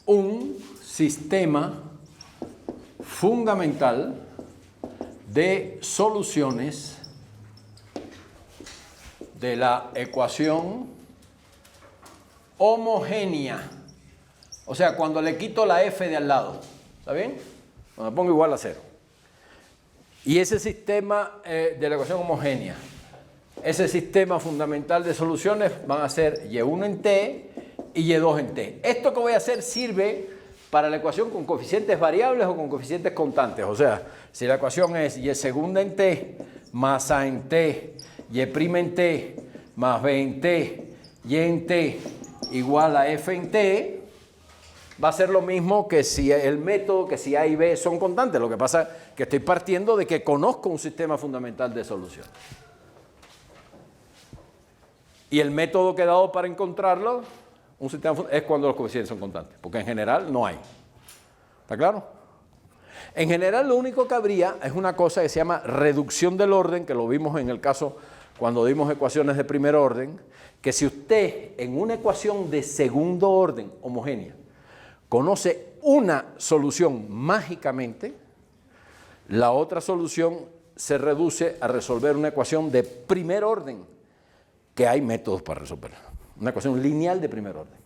un sistema fundamental de soluciones de la ecuación homogénea. O sea, cuando le quito la f de al lado, ¿está bien? Cuando pongo igual a 0. Y ese sistema de la ecuación homogénea, ese sistema fundamental de soluciones van a ser y1 en t y y2 en t. Esto que voy a hacer sirve para la ecuación con coeficientes variables o con coeficientes constantes. O sea, si la ecuación es y segunda en t más a en t, y' en t más b en t, y en t igual a f en t, va a ser lo mismo que si el método, que si a y b son constantes. Lo que pasa es que estoy partiendo de que conozco un sistema fundamental de solución. Y el método que he dado para encontrarlo, un sistema es cuando los coeficientes son constantes, porque en general no hay. ¿Está claro? En general lo único que habría es una cosa que se llama reducción del orden, que lo vimos en el caso cuando dimos ecuaciones de primer orden, que si usted en una ecuación de segundo orden homogénea conoce una solución mágicamente, la otra solución se reduce a resolver una ecuación de primer orden, que hay métodos para resolverla. Una ecuación lineal de primer orden.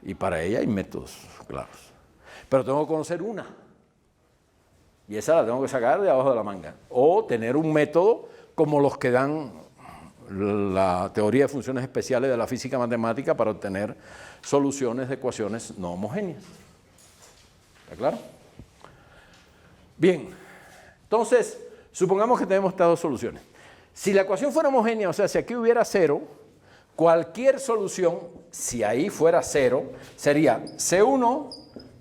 Y para ella hay métodos claros. Pero tengo que conocer una. Y esa la tengo que sacar de abajo de la manga. O tener un método como los que dan la teoría de funciones especiales de la física matemática para obtener soluciones de ecuaciones no homogéneas. ¿Está claro? Bien, entonces, supongamos que tenemos estas dos soluciones. Si la ecuación fuera homogénea, o sea, si aquí hubiera 0, cualquier solución, si ahí fuera 0, sería C1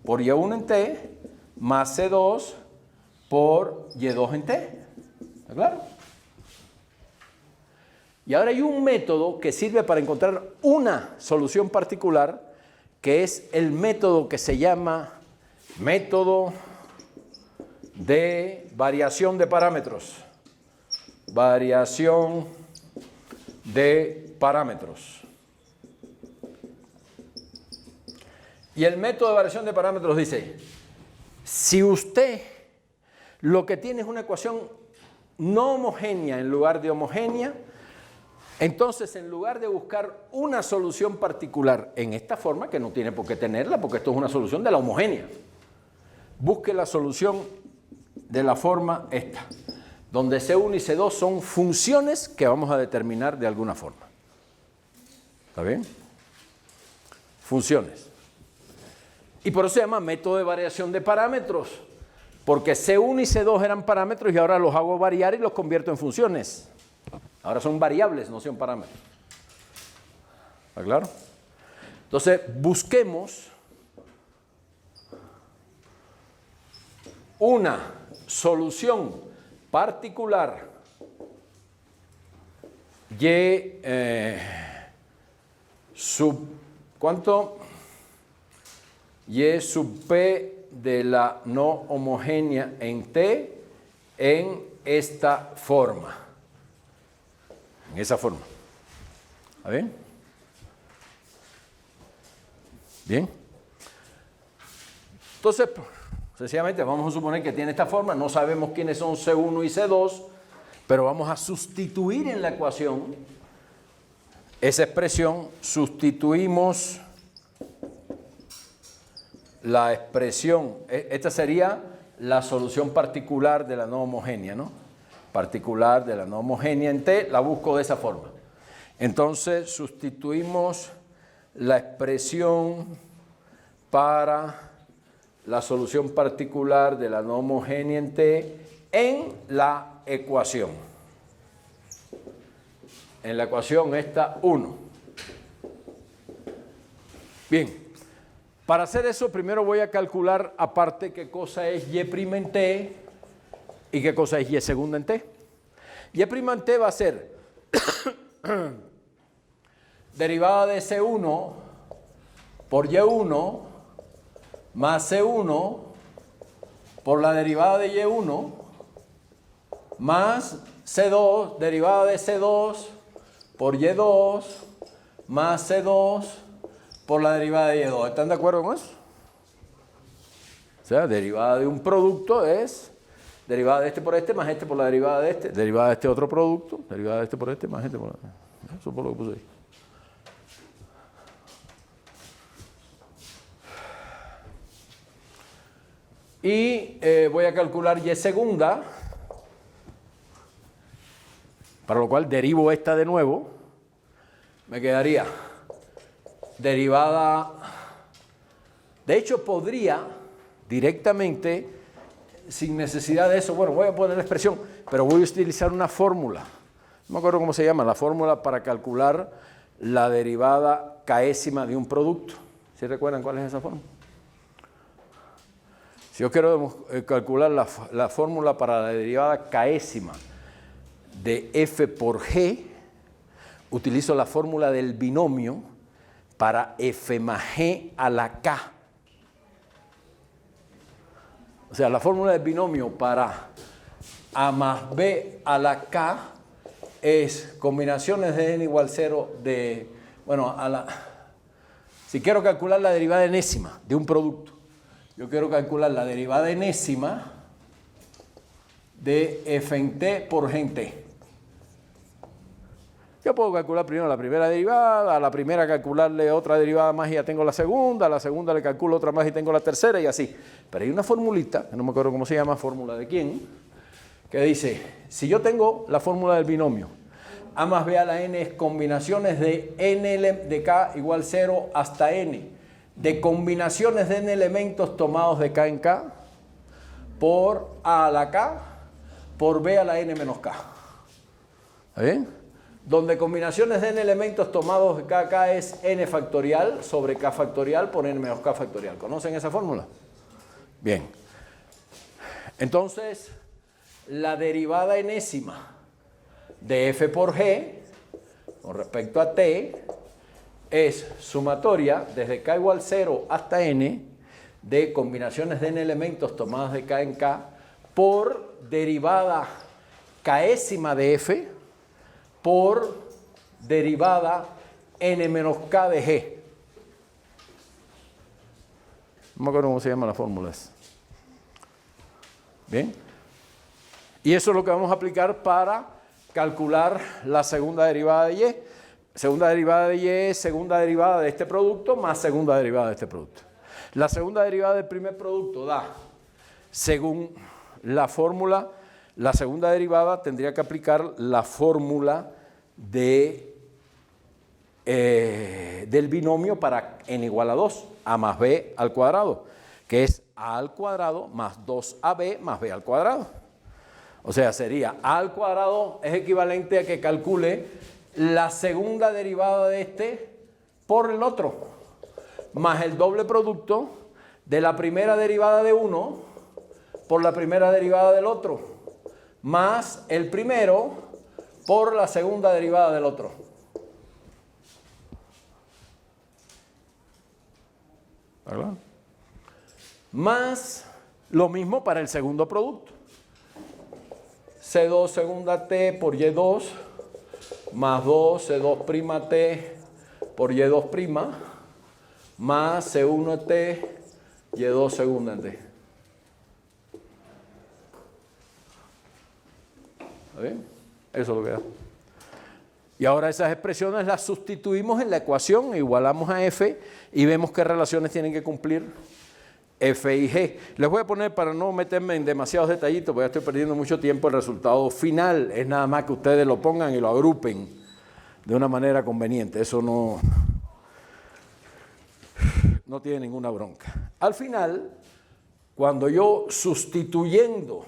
por Y1 en T más C2 por Y2 en T. ¿Está claro? Y ahora hay un método que sirve para encontrar una solución particular, que es el método que se llama método de variación de parámetros. Variación de parámetros. Y el método de variación de parámetros dice, si usted lo que tiene es una ecuación no homogénea en lugar de homogénea, entonces en lugar de buscar una solución particular en esta forma, que no tiene por qué tenerla, porque esto es una solución de la homogénea, busque la solución de la forma esta, donde C1 y C2 son funciones que vamos a determinar de alguna forma. ¿Está bien? Funciones. Y por eso se llama método de variación de parámetros, porque C1 y C2 eran parámetros y ahora los hago variar y los convierto en funciones. Ahora son variables, no son parámetros. ¿Está claro? Entonces, busquemos una solución particular y sub, ¿cuánto? Y sub P de la no homogénea en T en esta forma. en esa forma. ¿Está bien? Bien. Entonces, sencillamente vamos a suponer que tiene esta forma, no sabemos quiénes son C1 y C2, pero vamos a sustituir en la ecuación esa expresión, sustituimos la expresión, esta sería la solución particular de la no homogénea, ¿no? Particular de la no homogénea en T, la busco de esa forma. Entonces, sustituimos la expresión para la solución particular de la no homogénea en T en la ecuación. En la ecuación está 1. Bien, para hacer eso primero voy a calcular aparte qué cosa es y' en T y qué cosa es y segunda en T. Y' en T va a ser derivada de C1 por Y1 más C1 por la derivada de Y1 más C2, derivada de C2 por Y2 más C2 por la derivada de Y2. ¿Están de acuerdo con eso? O sea, derivada de un producto es derivada de este por este más este por la derivada de este, derivada de este otro producto, derivada de este por este más este por la... Eso por lo que puse ahí. Y voy a calcular y segunda, para lo cual derivo esta de nuevo. Me quedaría derivada, de hecho podría directamente, sin necesidad de eso, bueno, voy a poner la expresión, pero voy a utilizar una fórmula, no me acuerdo cómo se llama, la fórmula para calcular la derivada késima de un producto. ¿Sí recuerdan cuál es esa fórmula? Si yo quiero calcular la fórmula para la derivada késima de f por g, utilizo la fórmula del binomio para f más g a la k. O sea, la fórmula del binomio para a más b a la k es combinaciones de n igual 0 de, bueno, si quiero calcular la derivada enésima de un producto, yo quiero calcular la derivada enésima de f en t por g en t. Yo puedo calcular primero la primera derivada, a la primera calcularle otra derivada más y ya tengo la segunda, a la segunda le calculo otra más y tengo la tercera y así. Pero hay una formulita, que no me acuerdo cómo se llama, fórmula de quién, que dice, si yo tengo la fórmula del binomio, a más b a la n es combinaciones de n de k igual 0 hasta n, de combinaciones de n elementos tomados de k en k, por a la k, por b a la n menos k. ¿Está bien? Donde combinaciones de n elementos tomados de k es n factorial sobre k factorial por n menos k factorial. ¿Conocen esa fórmula? Bien. Entonces, la derivada enésima de f por g con respecto a t es sumatoria desde k igual 0 hasta n de combinaciones de n elementos tomadas de k en k por derivada késima de f por derivada n menos k de g. No me acuerdo cómo se llama la fórmula. Bien. Y eso es lo que vamos a aplicar para calcular la segunda derivada de y. Segunda derivada de y es segunda derivada de este producto más segunda derivada de este producto. La segunda derivada del primer producto da, según la fórmula, la segunda derivada tendría que aplicar la fórmula del binomio para n igual a 2, a más b al cuadrado, que es a al cuadrado más 2ab más b al cuadrado. O sea, sería a al cuadrado es equivalente a que calcule la segunda derivada de este por el otro, más el doble producto de la primera derivada de uno por la primera derivada del otro, más el primero por la segunda derivada del otro. ¿Verdad? Más lo mismo para el segundo producto. C2 segunda T por Y2 más 2 C2'T por Y2' más C1T Y2 segunda T. ¿Está bien? Eso es lo que da. Y ahora esas expresiones las sustituimos en la ecuación, igualamos a F y vemos qué relaciones tienen que cumplir F y G. Les voy a poner, para no meterme en demasiados detallitos, porque ya estoy perdiendo mucho tiempo, el resultado final. Es nada más que ustedes lo pongan y lo agrupen de una manera conveniente. Eso no tiene ninguna bronca. Al final, cuando yo sustituyendo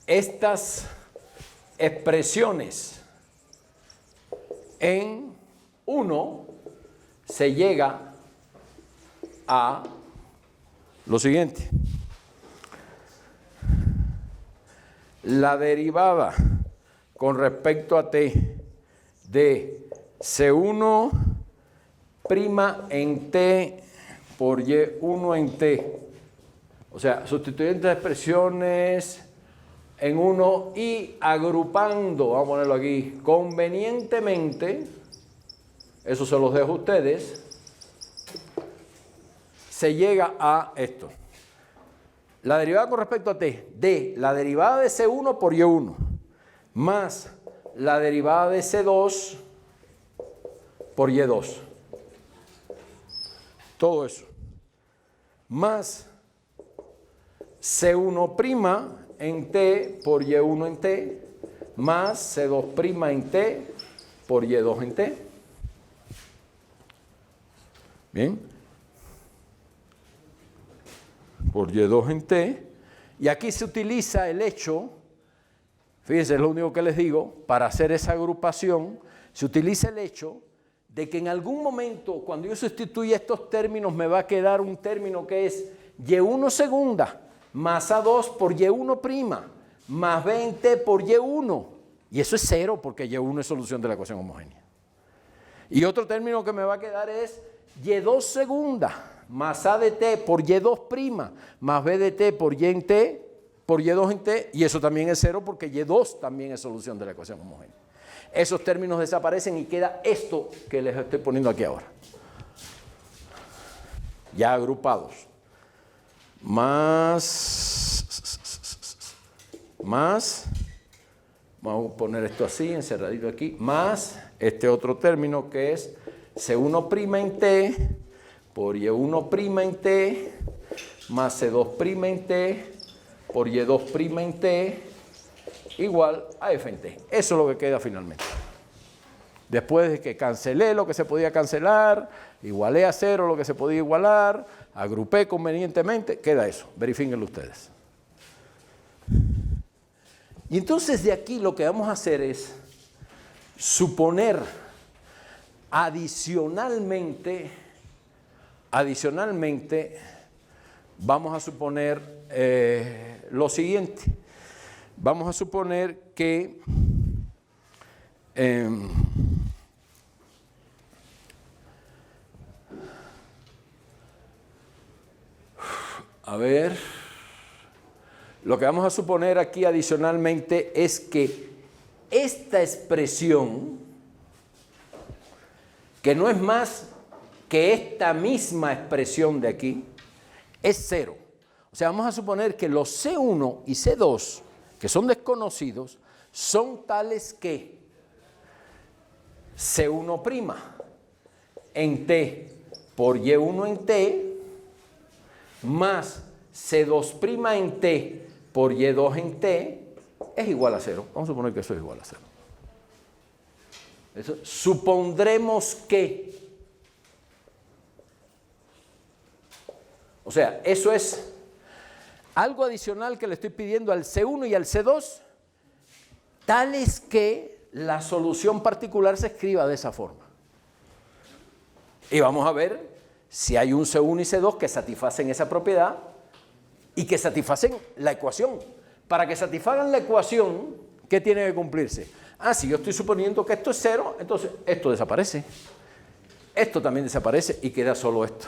estas expresiones en 1, se llega a lo siguiente. La derivada con respecto a t de C1' en t por Y1 en t. O sea, sustituyendo las expresiones en 1 y agrupando, vamos a ponerlo aquí, convenientemente, eso se los dejo a ustedes, se llega a esto. La derivada con respecto a t de la derivada de C1 por Y1 más la derivada de C2 por Y2. Todo eso. Más C1' en t por Y1 en t más C2' en t por Y2 en t. Bien. Por Y2 en t. Y aquí se utiliza el hecho, fíjense, es lo único que les digo, para hacer esa agrupación, se utiliza el hecho de que en algún momento, cuando yo sustituya estos términos, me va a quedar un término que es Y1 segunda más A2 por Y1' más B en t por Y1. Y eso es cero porque Y1 es solución de la ecuación homogénea. Y otro término que me va a quedar es Y2 segunda más A de t por Y2' más B de t por Y en t por Y2 en t. Y eso también es cero porque Y2 también es solución de la ecuación homogénea. Esos términos desaparecen y queda esto que les estoy poniendo aquí ahora. Ya agrupados. Más, vamos a poner esto así, encerradito aquí, más este otro término que es C1' en t por Y1' en t más C2' en t por Y2' en t igual a F en t. Eso es lo que queda finalmente. Después de que cancelé lo que se podía cancelar, igualé a cero lo que se podía igualar, agrupé convenientemente, queda eso. Verifíquenlo ustedes. Y entonces de aquí lo que vamos a hacer es suponer adicionalmente, vamos a suponer lo siguiente. Vamos a suponer que a ver, lo que vamos a suponer aquí adicionalmente es que esta expresión, que no es más que esta misma expresión de aquí, es cero. O sea, vamos a suponer que los C1 y C2, que son desconocidos, son tales que C1' en t por Y1 en t más C2' en t por Y2 en t es igual a cero. Vamos a suponer que eso es igual a cero. Eso, supondremos que, o sea, eso es algo adicional que le estoy pidiendo al C1 y al C2, tales que la solución particular se escriba de esa forma. Y vamos a ver si hay un C1 y C2 que satisfacen esa propiedad y que satisfacen la ecuación. Para que satisfagan la ecuación, ¿qué tiene que cumplirse? Si yo estoy suponiendo que esto es cero, entonces esto desaparece. Esto también desaparece y queda solo esto.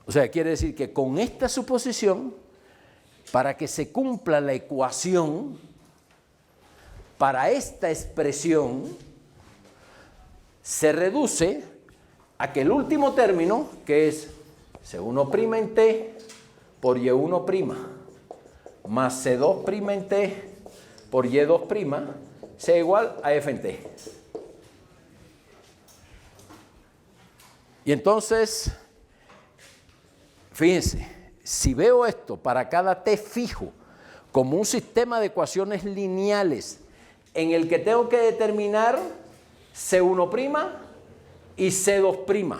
O sea, quiere decir que con esta suposición, para que se cumpla la ecuación, para esta expresión se reduce a que el último término, que es C1' en T por Y1' más C2' en T por Y2' sea igual a F en T. Y entonces, fíjense, si veo esto para cada T fijo como un sistema de ecuaciones lineales en el que tengo que determinar C1' y C2',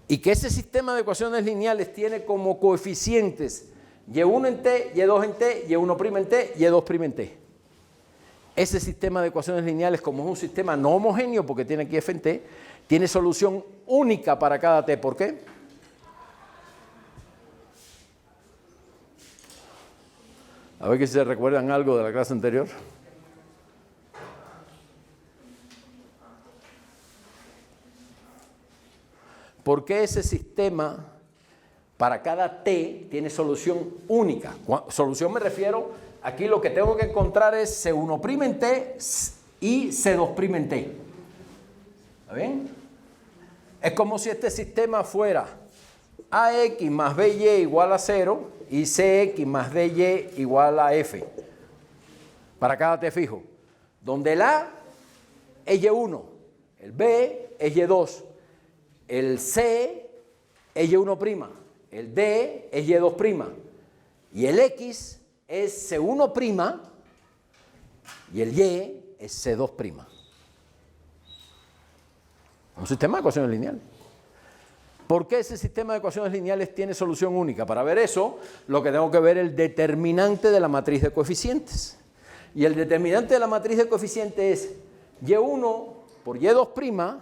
y que ese sistema de ecuaciones lineales tiene como coeficientes Y1 en T, Y2 en T, Y1' en T, Y2' en T. Ese sistema de ecuaciones lineales, como es un sistema no homogéneo, porque tiene aquí F en T, tiene solución única para cada T. ¿Por qué? A ver que si se recuerdan algo de la clase anterior. ¿Por qué ese sistema para cada T tiene solución única? Solución me refiero, aquí lo que tengo que encontrar es C1' en T y C2' en T. ¿Está bien? Es como si este sistema fuera AX más BY igual a 0 y CX más DY igual a F. Para cada T fijo. Donde el A es Y1, el B es Y2, el C es Y1', el D es Y2', y el X es C1' y el Y es C2'. Un sistema de ecuaciones lineales. ¿Por qué ese sistema de ecuaciones lineales tiene solución única? Para ver eso, lo que tengo que ver es el determinante de la matriz de coeficientes. Y el determinante de la matriz de coeficientes es Y1 por Y2'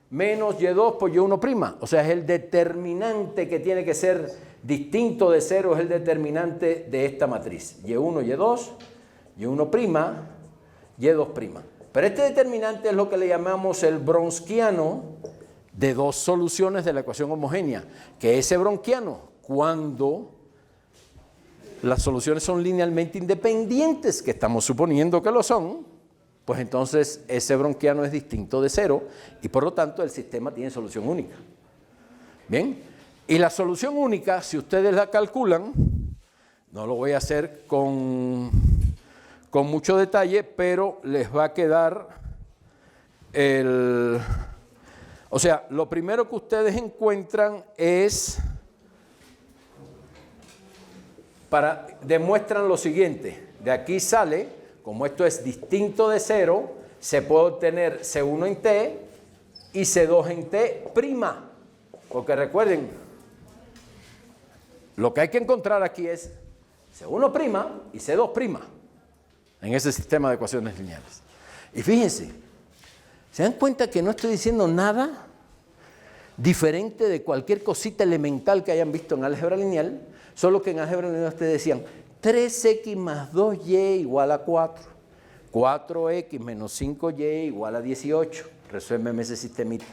menos Y2 por Y1'. O sea, es el determinante que tiene que ser distinto de 0, es el determinante de esta matriz. Y1, Y2, Y1', Y2'. Pero este determinante es lo que le llamamos el bronsquiano de dos soluciones de la ecuación homogénea. Que ese bronsquiano, cuando las soluciones son linealmente independientes, que estamos suponiendo que lo son, pues entonces ese bronsquiano es distinto de 0 y por lo tanto el sistema tiene solución única. Bien, y la solución única, si ustedes la calculan, no lo voy a hacer con mucho detalle, pero les va a quedar o sea, lo primero que ustedes encuentran es, demuestran lo siguiente, de aquí sale, como esto es distinto de 0, se puede obtener C1 en T y C2 en T', porque recuerden, lo que hay que encontrar aquí es C1' y C2'. En ese sistema de ecuaciones lineales. Y fíjense, ¿se dan cuenta que no estoy diciendo nada diferente de cualquier cosita elemental que hayan visto en álgebra lineal? Solo que en álgebra lineal ustedes decían 3x más 2y igual a 4, 4x menos 5y igual a 18. Resuélveme ese sistemita.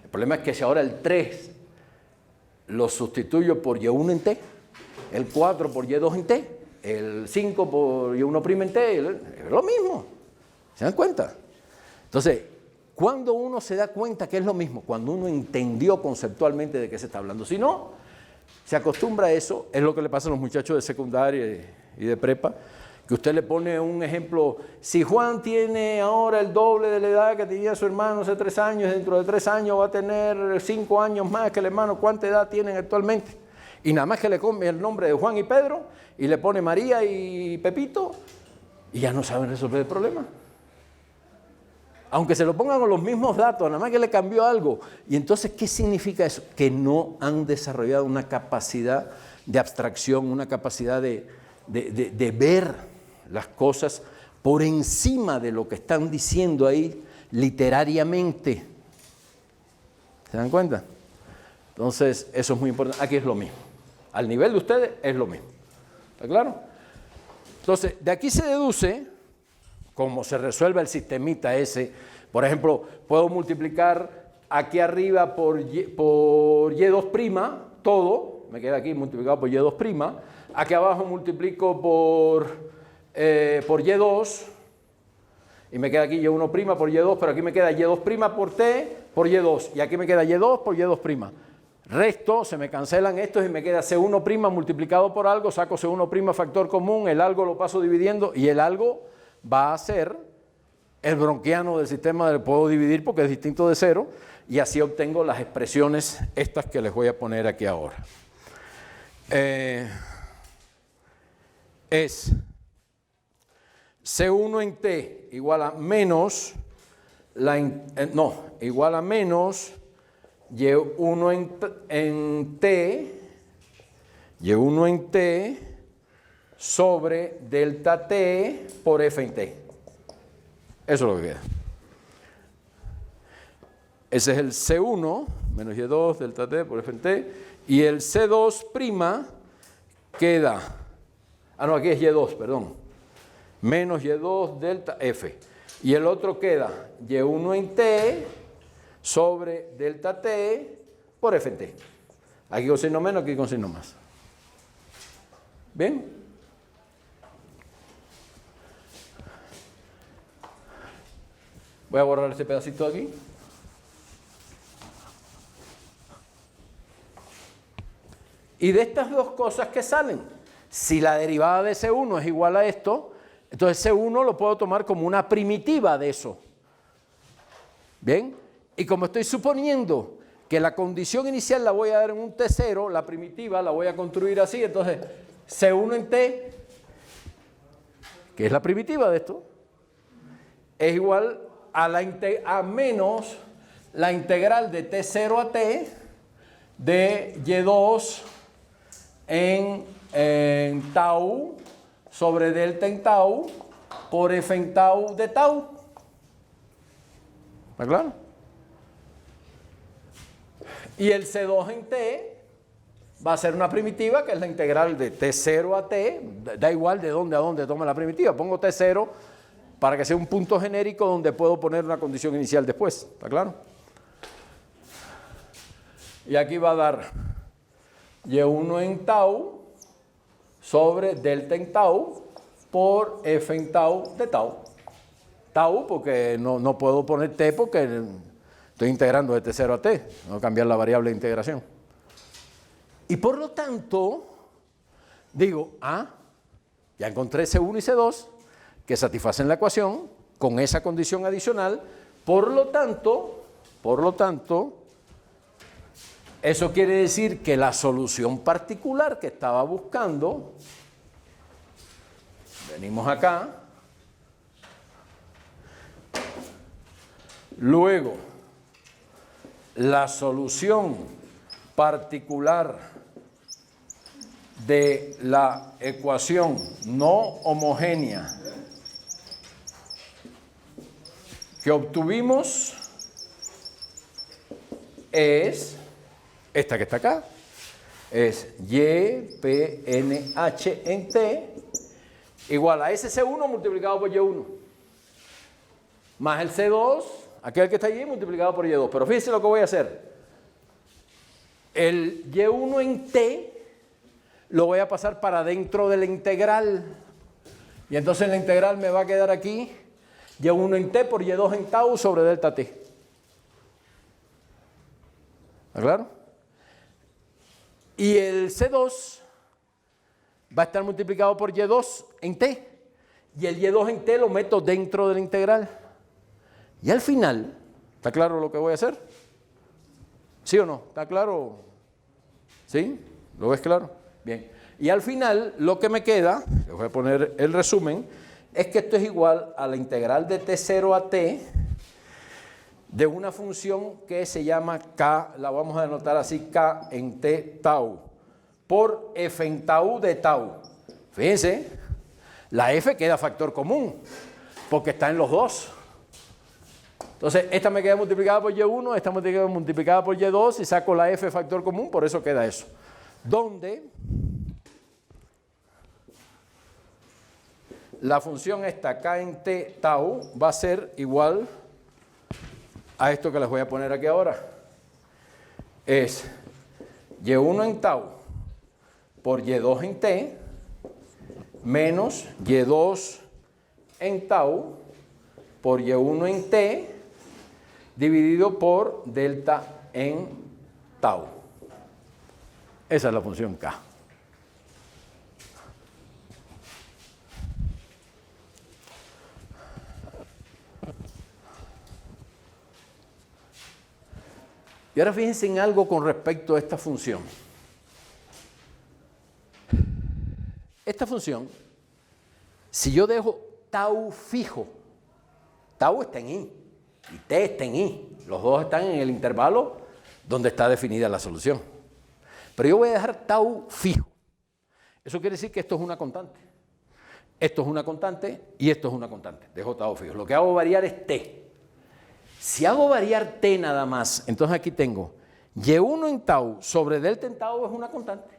El problema es que si ahora el 3 lo sustituyo por y1 en t, el 4 por y2 en t, el 5 por y1' en t, es lo mismo. ¿Se dan cuenta? Entonces, ¿cuándo uno se da cuenta que es lo mismo? Cuando uno entendió conceptualmente de qué se está hablando. Si no, se acostumbra a eso, es lo que le pasa a los muchachos de secundaria y de prepa, que usted le pone un ejemplo, si Juan tiene ahora el doble de la edad que tenía su hermano hace 3 años, dentro de 3 años va a tener 5 años más que el hermano, ¿cuánta edad tienen actualmente? Y nada más que le cambia el nombre de Juan y Pedro, y le pone María y Pepito, y ya no saben resolver el problema. Aunque se lo pongan con los mismos datos, nada más que le cambió algo. Y entonces, ¿qué significa eso? Que no han desarrollado una capacidad de abstracción, una capacidad de ver las cosas por encima de lo que están diciendo ahí literariamente. ¿Se dan cuenta? Entonces, eso es muy importante. Aquí es lo mismo. Al nivel de ustedes es lo mismo. ¿Está claro? Entonces, de aquí se deduce cómo se resuelve el sistemita ese. Por ejemplo, puedo multiplicar aquí arriba por y2', todo, me queda aquí multiplicado por y2', aquí abajo multiplico por y2, y me queda aquí Y1' por Y2, pero aquí me queda Y2' por T por Y2, y aquí me queda Y2 por Y2'. Resto, se me cancelan estos y me queda C1' multiplicado por algo, saco C1' factor común, el algo lo paso dividiendo y el algo va a ser el bronquiano del sistema del puedo dividir porque es distinto de cero y así obtengo las expresiones estas que les voy a poner aquí ahora. Es C1 en T igual a menos, igual a menos Y1 en T sobre delta T por F en T. Eso es lo que queda. Ese es el C1, menos Y2 delta T por F en T. Y el C2' queda, aquí es Y2, perdón. Menos Y2 delta F. Y el otro queda Y1 en T sobre delta T por F en T. Aquí con signo menos, aquí con signo más. ¿Bien? Voy a borrar este pedacito de aquí. Y de estas dos cosas que salen, si la derivada de C1 es igual a esto, entonces C1 lo puedo tomar como una primitiva de eso. ¿Bien? Y como estoy suponiendo que la condición inicial la voy a dar en un T0, la primitiva la voy a construir así, entonces C1 en T, que es la primitiva de esto, es igual a menos la integral de T0 a T de Y2 en tau sobre delta en tau por F en tau de tau. ¿Está claro? Y el C2 en T va a ser una primitiva que es la integral de T0 a T, da igual de dónde a dónde toma la primitiva, pongo T0 para que sea un punto genérico donde puedo poner una condición inicial después, ¿está claro? Y aquí va a dar Y1 en tau sobre delta en tau por F en tau de tau. Tau porque no puedo poner T porque estoy integrando de T0 a T, no cambiar la variable de integración. Y por lo tanto, digo, ya encontré C1 y C2 que satisfacen la ecuación con esa condición adicional, por lo tanto, eso quiere decir que la solución particular que estaba buscando, venimos acá, luego la solución particular de la ecuación no homogénea que obtuvimos es esta que está acá, es YPNH en T igual a ese C1 multiplicado por Y1 más el C2, aquel que está allí, multiplicado por Y2. Pero fíjense lo que voy a hacer. El Y1 en T lo voy a pasar para dentro de la integral. Y entonces la integral me va a quedar aquí Y1 en T por Y2 en tau sobre delta T. ¿Está claro? Y el C2 va a estar multiplicado por Y2 en T. Y el Y2 en T lo meto dentro de la integral. Y al final, ¿está claro lo que voy a hacer? ¿Sí o no? ¿Está claro? ¿Sí? ¿Lo ves claro? Bien. Y al final, lo que me queda, les voy a poner el resumen, es que esto es igual a la integral de T0 a T de una función que se llama K, la vamos a denotar así, K en T tau, por F en tau de tau. Fíjense, la F queda factor común, porque está en los dos. Entonces, esta me queda multiplicada por Y1, esta me queda multiplicada por Y2 y saco la F factor común, por eso queda eso. Donde la función esta K en T tau va a ser igual a esto que les voy a poner aquí ahora. Es Y1 en tau por Y2 en T menos Y2 en tau por Y1 en T dividido por delta en tau. Esa es la función K. Y ahora fíjense en algo con respecto a esta función. Esta función, si yo dejo tau fijo, tau está en I y t está en I, los dos están en el intervalo donde está definida la solución. Pero yo voy a dejar tau fijo. Eso quiere decir que esto es una constante. Esto es una constante y esto es una constante. Dejo tau fijo. Lo que hago variar es t. Si hago variar t nada más, entonces aquí tengo y1 en tau sobre delta en tau es una constante,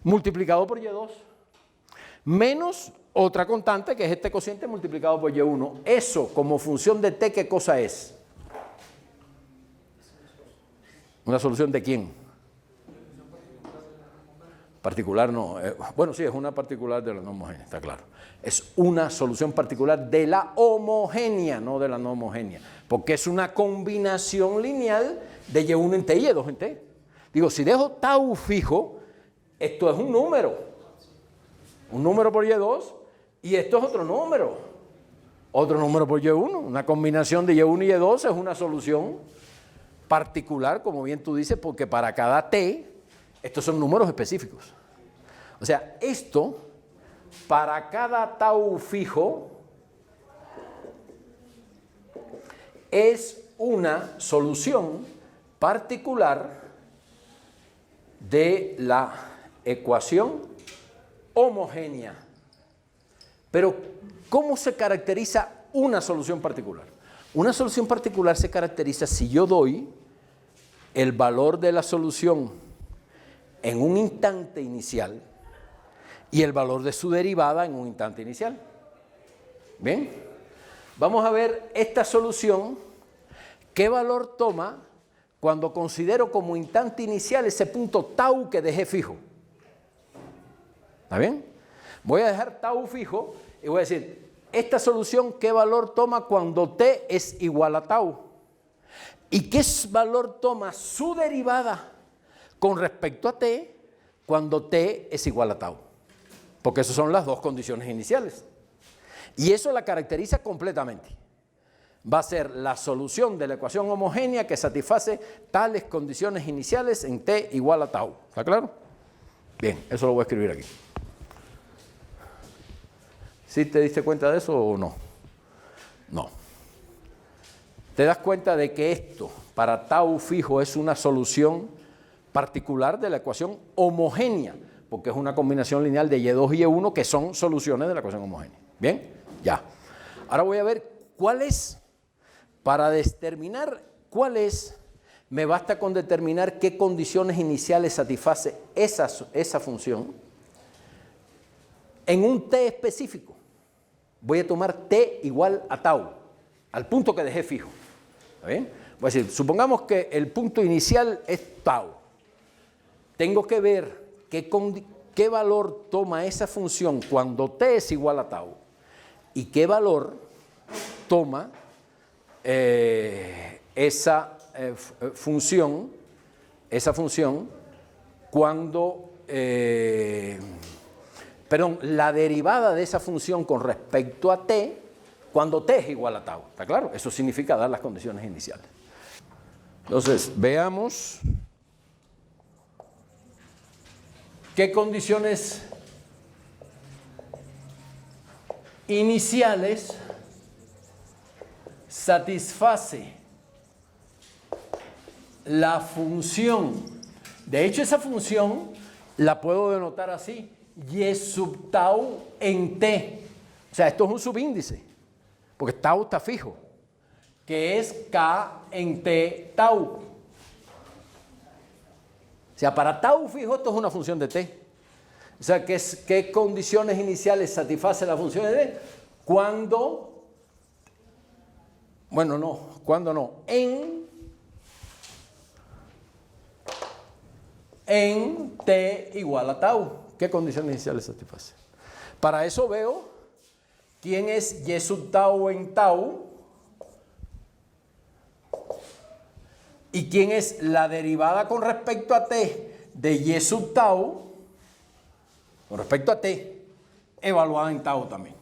multiplicado por y2, menos otra constante que es este cociente multiplicado por y1. Eso como función de t, ¿qué cosa es? ¿Una solución de quién? Particular no. Bueno, sí, es una particular de la no homogénea, está claro. Es una solución particular de la homogénea, no de la no homogénea. Porque es una combinación lineal de Y1 en T y Y2 en T. Digo, si dejo tau fijo, esto es un número. Un número por Y2 y esto es otro número. Otro número por Y1. Una combinación de Y1 y Y2 es una solución particular, como bien tú dices, porque para cada T, estos son números específicos. O sea, esto, para cada tau fijo, es una solución particular de la ecuación homogénea. Pero, ¿cómo se caracteriza una solución particular? Una solución particular se caracteriza si yo doy el valor de la solución en un instante inicial y el valor de su derivada en un instante inicial. ¿Bien? Vamos a ver esta solución, qué valor toma cuando considero como instante inicial ese punto tau que dejé fijo. ¿Está bien? Voy a dejar tau fijo y voy a decir, esta solución, ¿qué valor toma cuando t es igual a tau? ¿Y qué valor toma su derivada con respecto a t cuando t es igual a tau? Porque esas son las dos condiciones iniciales. Y eso la caracteriza completamente. Va a ser la solución de la ecuación homogénea que satisface tales condiciones iniciales en t igual a tau. ¿Está claro? Bien, eso lo voy a escribir aquí. ¿Sí te diste cuenta de eso o no? No. ¿Te das cuenta de que esto para tau fijo es una solución particular de la ecuación homogénea? Porque es una combinación lineal de Y2 y Y1 que son soluciones de la ecuación homogénea. ¿Bien? Ya. Ahora voy a ver cuál es, para determinar cuál es, me basta con determinar qué condiciones iniciales satisface esa función en un t específico. Voy a tomar t igual a tau, al punto que dejé fijo. ¿Está bien? Voy a decir, supongamos que el punto inicial es tau. Tengo que ver qué valor toma esa función cuando t es igual a tau y qué valor toma esa función cuando, la derivada de esa función con respecto a t cuando t es igual a tau. ¿Está claro? Eso significa dar las condiciones iniciales. Entonces, veamos qué condiciones iniciales satisface la función. De hecho, esa función la puedo denotar así, y sub tau en t. O sea, esto es un subíndice, porque tau está fijo, que es k en t tau. O sea, para tau fijo esto es una función de t. O sea, ¿qué condiciones iniciales satisface la función de t? Cuando, bueno, no, cuando no, en t igual a tau. ¿Qué condiciones iniciales satisface? Para eso veo quién es y sub tau en tau ¿Y quién es la derivada con respecto a t de y sub tau? Con respecto a t, evaluada en tau también.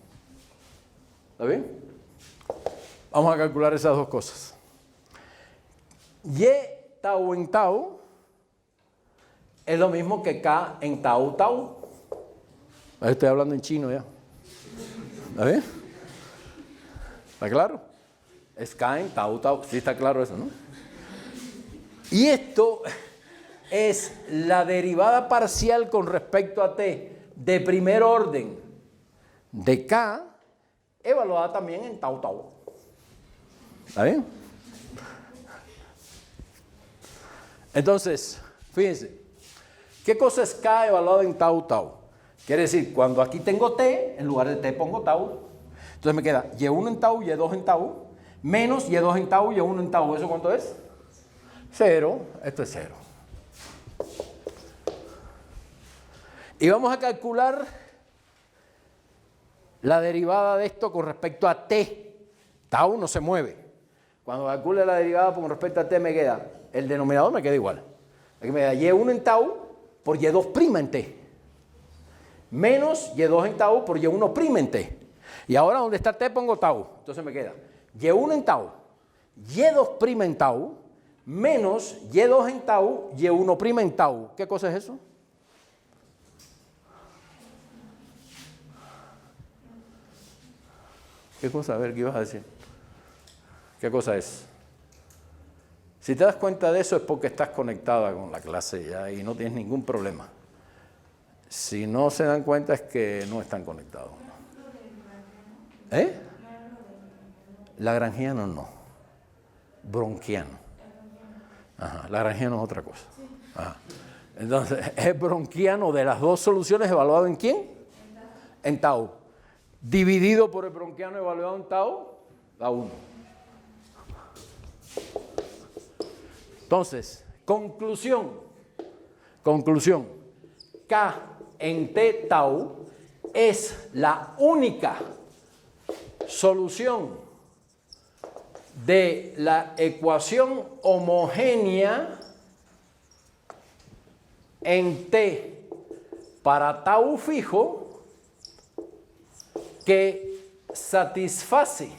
¿Está bien? Vamos a calcular esas dos cosas. Y tau en tau es lo mismo que k en tau tau. Estoy hablando en chino ya. ¿Está bien? ¿Está claro? Es k en tau tau. Sí está claro eso, ¿no? Y esto es la derivada parcial con respecto a t de primer orden de k, evaluada también en tau tau. ¿Está bien? Entonces, fíjense, ¿qué cosa es k evaluado en tau tau? Quiere decir, cuando aquí tengo t, en lugar de t pongo tau. Entonces me queda y1 en tau, y2 en tau, menos y2 en tau, y1 en tau. ¿Eso cuánto es? 0. Esto es 0. Y vamos a calcular la derivada de esto con respecto a t. Tau no se mueve. Cuando calcule la derivada con respecto a t me queda, el denominador me queda igual. Aquí me queda y1 en tau por y2' en t. Menos y2 en tau por y1' en t. Y ahora donde está t pongo tau. Entonces me queda y1 en tau, y2' en tau, menos y2 en tau, y1' en tau. ¿Qué cosa es eso? ¿Qué cosa? A ver, ¿qué ibas a decir? ¿Qué cosa es? Si te das cuenta de eso es porque estás conectada con la clase ya y no tienes ningún problema. Si no se dan cuenta es que no están conectados. ¿Eh? Lagrangiano no. Bronquiano. Ajá, lagrangiano es otra cosa. Ajá. Entonces, es bronquiano de las dos soluciones evaluado en ¿quién? En tau. Dividido por el bronquiano evaluado en tau, da 1. Entonces, conclusión. K en t tau es la única solución de la ecuación homogénea en t para tau fijo que satisface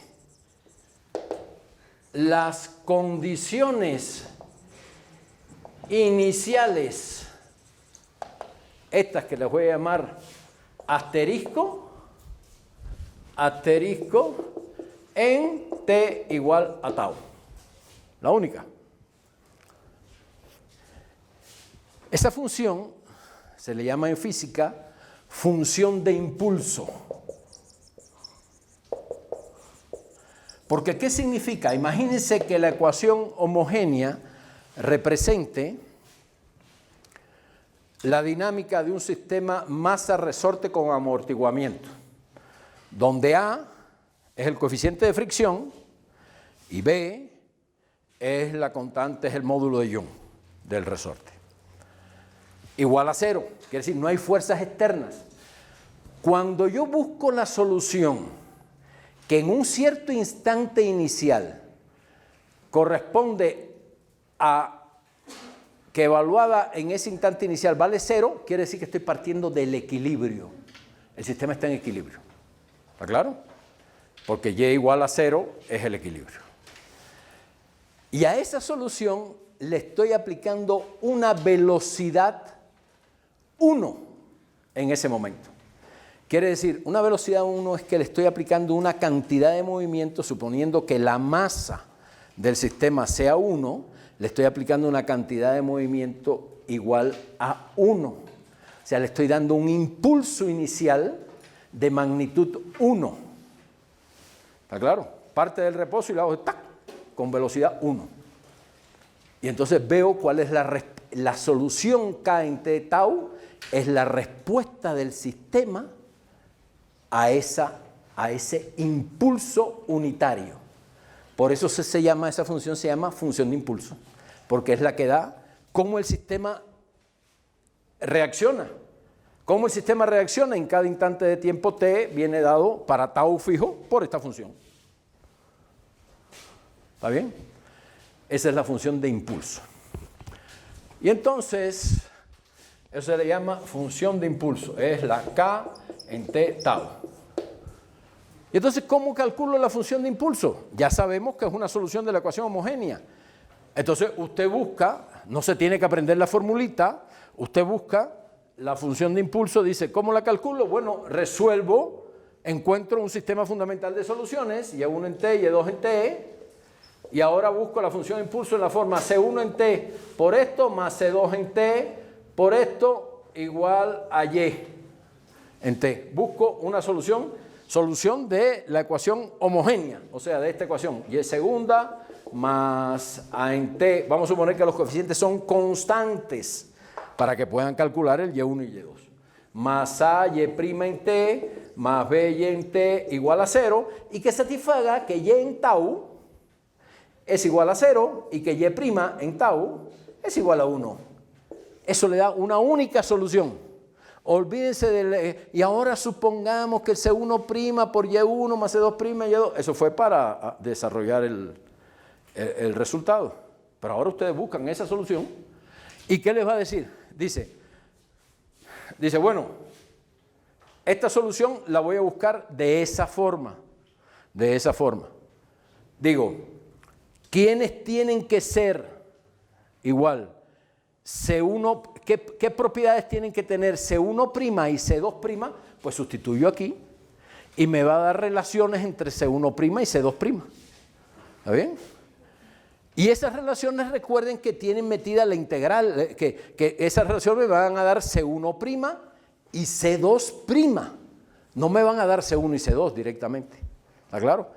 las condiciones iniciales, estas que les voy a llamar asterisco, en t igual a tau. La única. Esa función se le llama en física función de impulso. Porque, ¿qué significa? Imagínense que la ecuación homogénea represente la dinámica de un sistema masa-resorte con amortiguamiento, donde A es el coeficiente de fricción y B es la constante, es el módulo de Young del resorte. Igual a 0, quiere decir, no hay fuerzas externas. Cuando yo busco la solución que en un cierto instante inicial corresponde a que evaluada en ese instante inicial vale 0, quiere decir que estoy partiendo del equilibrio. El sistema está en equilibrio. ¿Está claro? Porque y igual a 0 es el equilibrio. Y a esa solución le estoy aplicando una velocidad 1 en ese momento. Quiere decir, una velocidad 1 es que le estoy aplicando una cantidad de movimiento, suponiendo que la masa del sistema sea 1, le estoy aplicando una cantidad de movimiento igual a 1. O sea, le estoy dando un impulso inicial de magnitud 1. ¿Está claro? Parte del reposo y la hago ¡tac! Con velocidad 1. Y entonces veo cuál es la solución K en T tau, es la respuesta del sistema a ese impulso unitario. Por eso esa función se llama función de impulso, porque es la que da cómo el sistema reacciona. Cómo el sistema reacciona en cada instante de tiempo t viene dado para tau fijo por esta función. ¿Está bien? Esa es la función de impulso. Y entonces, eso se le llama función de impulso. Es la K en T tau. Y entonces, ¿cómo calculo la función de impulso? Ya sabemos que es una solución de la ecuación homogénea. Entonces, usted busca, no se tiene que aprender la formulita, usted busca la función de impulso, dice, ¿cómo la calculo? Bueno, resuelvo, encuentro un sistema fundamental de soluciones, Y1 en T, Y2 en T, y ahora busco la función de impulso en la forma C1 en T por esto más C2 en T por esto igual a Y en T. Busco una solución de la ecuación homogénea, o sea, de esta ecuación, Y segunda más A en T. Vamos a suponer que los coeficientes son constantes para que puedan calcular el Y1 y Y2. Más A, Y' en T, más B, Y en T igual a 0, y que satisfaga que Y en tau es igual a 0 y que Y' en tau es igual a 1. Eso le da una única solución. Olvídense del... Y ahora supongamos que el C1' por Y1 más C2' Y2... Eso fue para desarrollar el resultado. Pero ahora ustedes buscan esa solución. ¿Y qué les va a decir? Dice, bueno, esta solución la voy a buscar de esa forma. De esa forma. Digo, ¿quiénes tienen que ser igual? C1, ¿qué propiedades tienen que tener C1' y C2'? Pues sustituyo aquí y me va a dar relaciones entre C1' y C2'. ¿Está bien? Y esas relaciones, recuerden que tienen metida la integral, que esas relaciones me van a dar C1' y C2'. No me van a dar C1 y C2 directamente. ¿Está claro?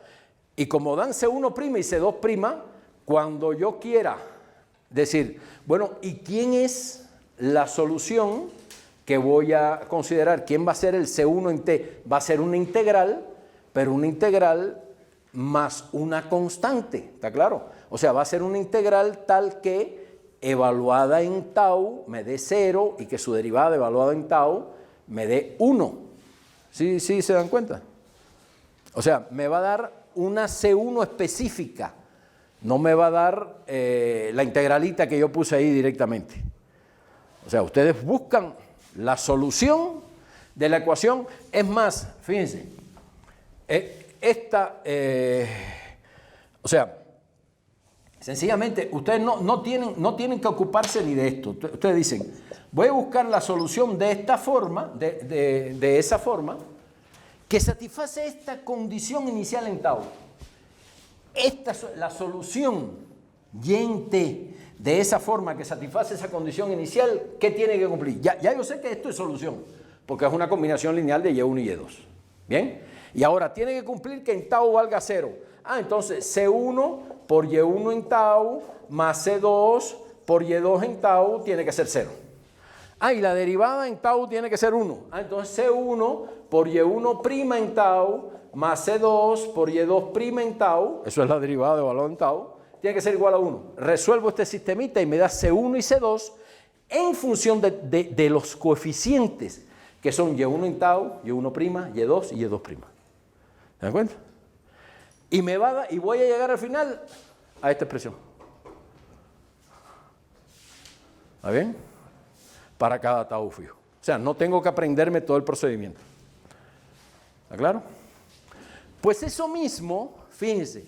Y como dan C1' y C2', cuando yo quiera decir, bueno, ¿y quién es la solución que voy a considerar? ¿Quién va a ser el C1 en T? Va a ser una integral, pero una integral más una constante, ¿está claro? O sea, va a ser una integral tal que evaluada en tau me dé 0 y que su derivada evaluada en tau me dé 1. ¿Sí se dan cuenta? O sea, me va a dar una C1 específica. No me va a dar la integralita que yo puse ahí directamente. O sea, ustedes buscan la solución de la ecuación. Es más, fíjense, o sea, sencillamente, ustedes no tienen que ocuparse ni de esto. Ustedes dicen, voy a buscar la solución de esta forma, de esa forma, que satisface esta condición inicial en tau. La solución Y en T de esa forma que satisface esa condición inicial, ¿qué tiene que cumplir? Ya yo sé que esto es solución, porque es una combinación lineal de Y1 y Y2. ¿Bien? Y ahora tiene que cumplir que en tau valga 0. Entonces C1 por Y1 en tau más C2 por Y2 en tau tiene que ser 0. Y la derivada en tau tiene que ser 1. Entonces C1 por Y1' en tau más C2 por Y2' en tau, eso es la derivada de valor en tau, tiene que ser igual a 1. Resuelvo este sistemita y me da C1 y C2 en función de los coeficientes, que son Y1 en tau, Y1', Y2 y Y2'. ¿Se dan cuenta? Y voy a llegar al final a esta expresión. ¿Está bien? Para cada tau fijo. O sea, no tengo que aprenderme todo el procedimiento. ¿Está claro? Pues eso mismo, fíjense,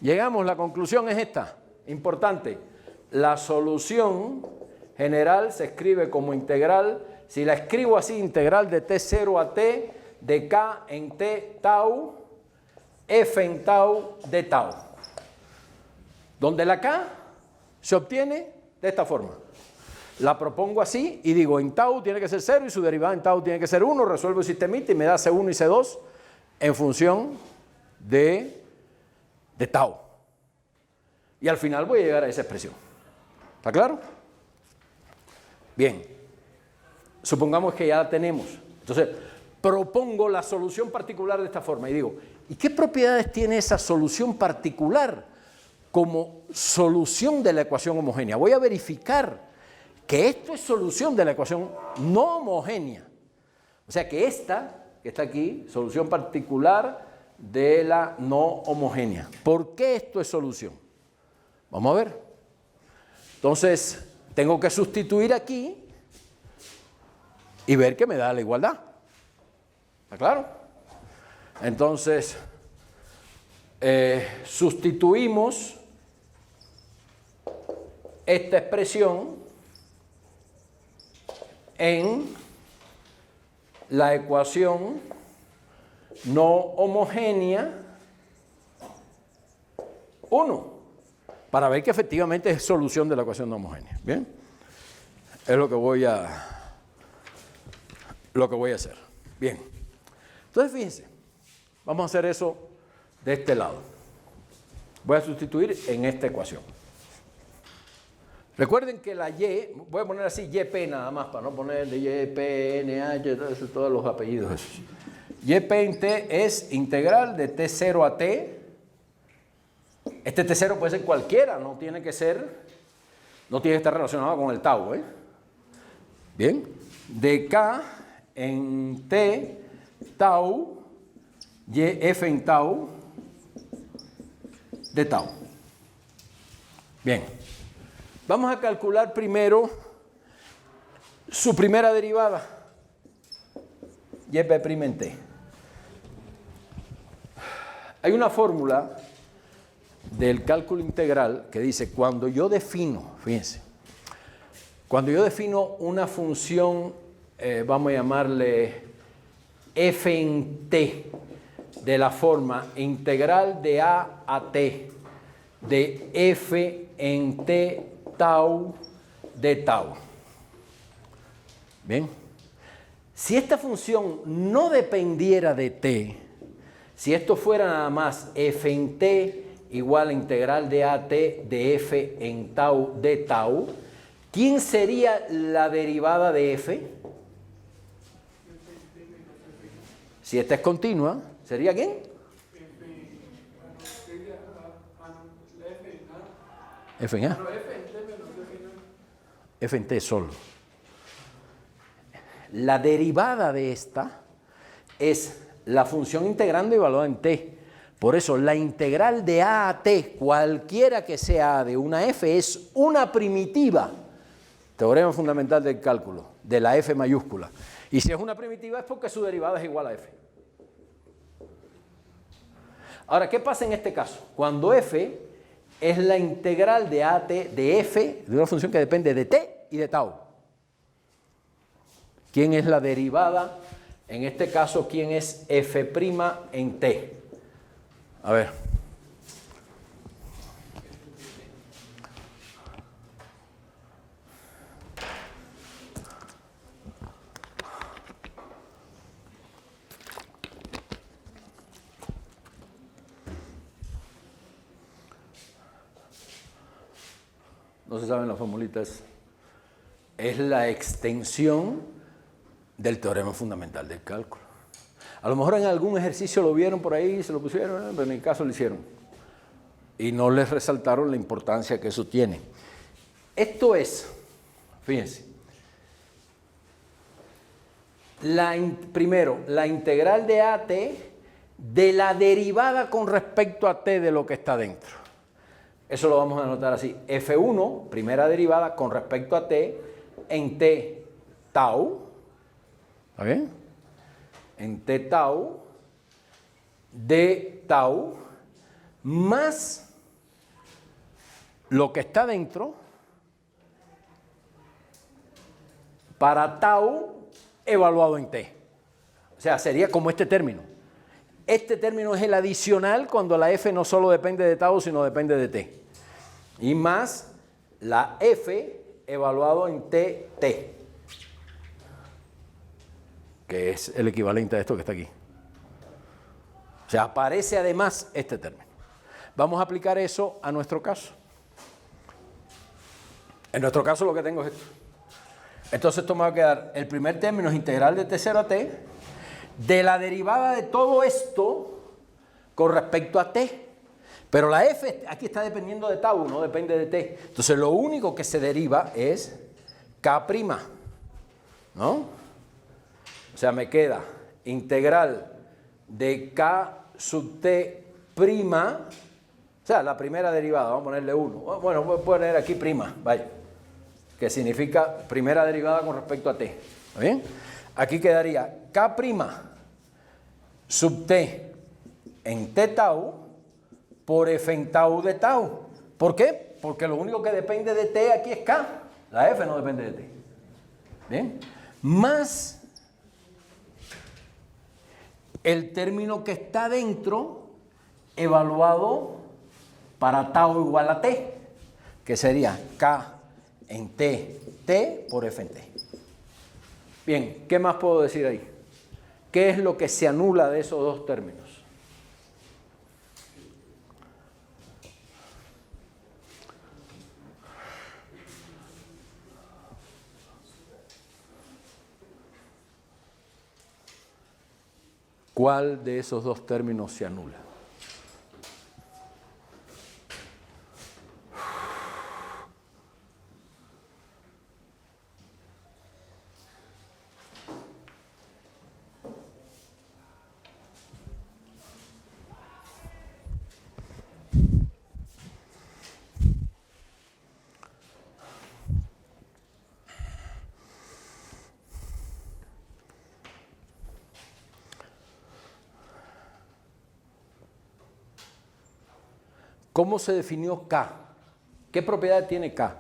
llegamos, la conclusión es esta, importante. La solución general se escribe como integral, si la escribo así, integral de T0 a T, de K en T tau, F en tau de tau. Donde la K se obtiene de esta forma. La propongo así y digo, en tau tiene que ser 0 y su derivada en tau tiene que ser 1, resuelvo el sistemita y me da C1 y C2 en función de tau. Y al final voy a llegar a esa expresión. ¿Está claro? Bien. Supongamos que ya la tenemos. Entonces, propongo la solución particular de esta forma y digo, ¿y qué propiedades tiene esa solución particular como solución de la ecuación homogénea? Voy a verificar que esto es solución de la ecuación no homogénea. O sea que esta, que está aquí, solución particular de la no homogénea. ¿Por qué esto es solución? Vamos a ver. Entonces, tengo que sustituir aquí y ver que me da la igualdad. ¿Está claro? Entonces, sustituimos esta expresión en la ecuación no homogénea 1, para ver que efectivamente es solución de la ecuación no homogénea. ¿Bien? Es lo que voy a hacer. Bien. Entonces, fíjense, vamos a hacer eso de este lado. Voy a sustituir en esta ecuación. Recuerden que la Y, voy a poner así YP nada más, para no ponerle YP, NH, todos los apellidos esos. YP en T es integral de T0 a T. Este T0 puede ser cualquiera, no tiene que estar relacionado con el tau, ¿eh? Bien. De K en T, tau, YF en tau, de tau. Bien. Vamos a calcular primero su primera derivada, YP' en T. Hay una fórmula del cálculo integral que dice, cuando yo defino, fíjense, cuando yo defino una función, vamos a llamarle f en t, de la forma integral de a t, de f en t tau de tau. Bien, si esta función no dependiera de t, si esto fuera nada más f en t igual a integral de at de f en tau de tau, ¿quién sería la derivada de f? Si esta es continua, ¿sería quién? F en A. F en T solo. La derivada de esta es la función integrando evaluada en T. Por eso, la integral de A a T, cualquiera que sea A de una F, es una primitiva. Teorema fundamental del cálculo, de la F mayúscula. Y si es una primitiva es porque su derivada es igual a F. Ahora, ¿qué pasa en este caso? Cuando F es la integral de AT de F, de una función que depende de T y de tau. ¿Quién es la derivada? En este caso, ¿quién es F' en T? A ver. No se saben las formulitas. Es la extensión del teorema fundamental del cálculo. A lo mejor en algún ejercicio lo vieron por ahí, se lo pusieron, pero en mi caso lo hicieron. Y no les resaltaron la importancia que eso tiene. Esto es, fíjense, primero, la integral de AT de la derivada con respecto a T de lo que está dentro. Eso lo vamos a anotar así. F1, primera derivada con respecto a T, en T tau. ¿Está bien? En T tau, de tau, más lo que está dentro, para tau evaluado en T. O sea, sería como este término. Este término es el adicional cuando la F no solo depende de tau, sino depende de T. Y más la F evaluado en TT, que es el equivalente a esto que está aquí. O sea, aparece además este término. Vamos a aplicar eso a nuestro caso. En nuestro caso lo que tengo es esto. Entonces esto me va a quedar, el primer término es integral de T0 a T, de la derivada de todo esto con respecto a T. Pero la F aquí está dependiendo de tau, no depende de T. Entonces lo único que se deriva es K', ¿no? O sea, me queda integral de K sub t prima, o sea, la primera derivada, vamos a ponerle 1. Bueno, voy a poner aquí prima, vaya, que significa primera derivada con respecto a t. ¿Está bien? Aquí quedaría k prima sub t en t tau por f en tau de tau. ¿Por qué? Porque lo único que depende de t aquí es k. La f no depende de t. ¿Bien? Más el término que está dentro evaluado para tau igual a t, que sería k en t por f en t. Bien, ¿qué más puedo decir ahí? ¿Qué es lo que se anula de esos dos términos? ¿Cuál de esos dos términos se anula? ¿Cómo se definió K? ¿Qué propiedad tiene K?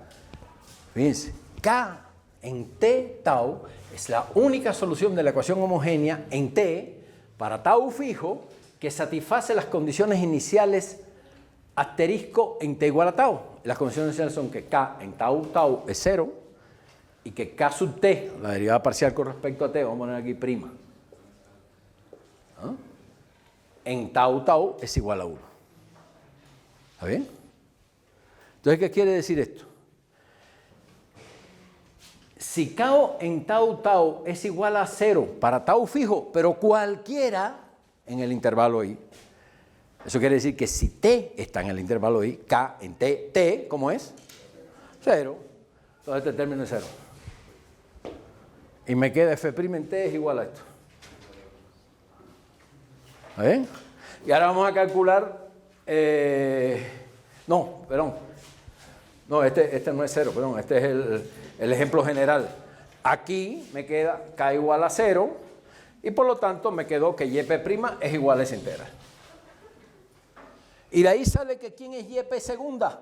Fíjense, K en T tau es la única solución de la ecuación homogénea en T para tau fijo que satisface las condiciones iniciales asterisco en T igual a tau. Las condiciones iniciales son que K en tau es 0 y que K sub T, la derivada parcial con respecto a T, vamos a poner aquí prima, ¿ah?, en tau es igual a 1. ¿Está bien? Entonces, ¿qué quiere decir esto? Si K en tau es igual a 0 para tau fijo, pero cualquiera en el intervalo I, eso quiere decir que si T está en el intervalo I, K en T, ¿cómo es? 0. Entonces este término es 0. Y me queda f' en T es igual a esto. ¿Está bien? Y ahora vamos a calcular... no, perdón. No, este no es 0, perdón. Este es el ejemplo general. Aquí me queda K igual a 0 y por lo tanto me quedó que YP' es igual a esa integral. Y de ahí sale que ¿quién es YP segunda?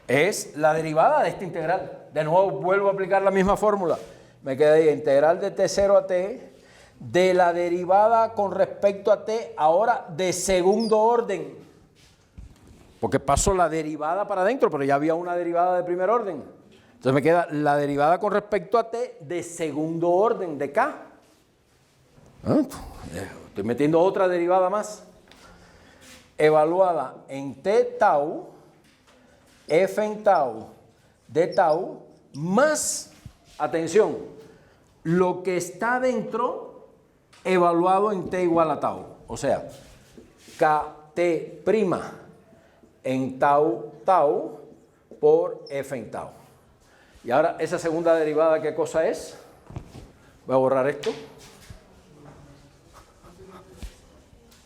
Es la derivada de esta integral. De nuevo vuelvo a aplicar la misma fórmula. Me queda ahí integral de T0 a T de la derivada con respecto a T ahora de segundo orden. Porque paso la derivada para adentro, pero ya había una derivada de primer orden. Entonces me queda la derivada con respecto a T de segundo orden de K. Estoy metiendo otra derivada más. Evaluada en T tau, F en tau, de tau, más, atención, lo que está dentro evaluado en T igual a tau. O sea, KT' en tau por F en tau. Y ahora, esa segunda derivada, ¿qué cosa es? Voy a borrar esto.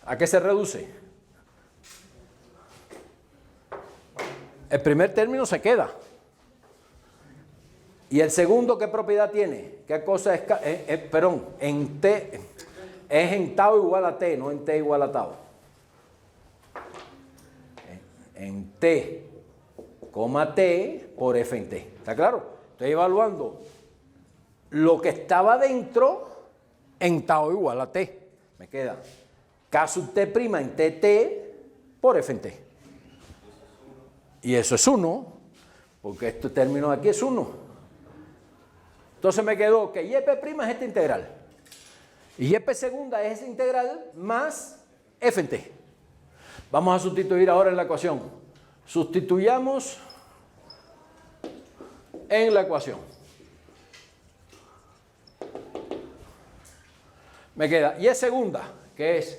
¿A qué se reduce? El primer término se queda. ¿Y el segundo qué propiedad tiene? ¿Qué cosa es? Perdón, en T, es en tau igual a T, no en T igual a tau. En T, T por F en T. ¿Está claro? Estoy evaluando lo que estaba dentro en tau igual a T. Me queda K sub T' en TT por F en T. Y eso es 1, porque este término de aquí es 1. Entonces me quedó que YP' es esta integral. Y YP segunda es esa integral más F en T. Vamos a sustituir ahora en la ecuación. Sustituyamos en la ecuación. Me queda Y segunda, que es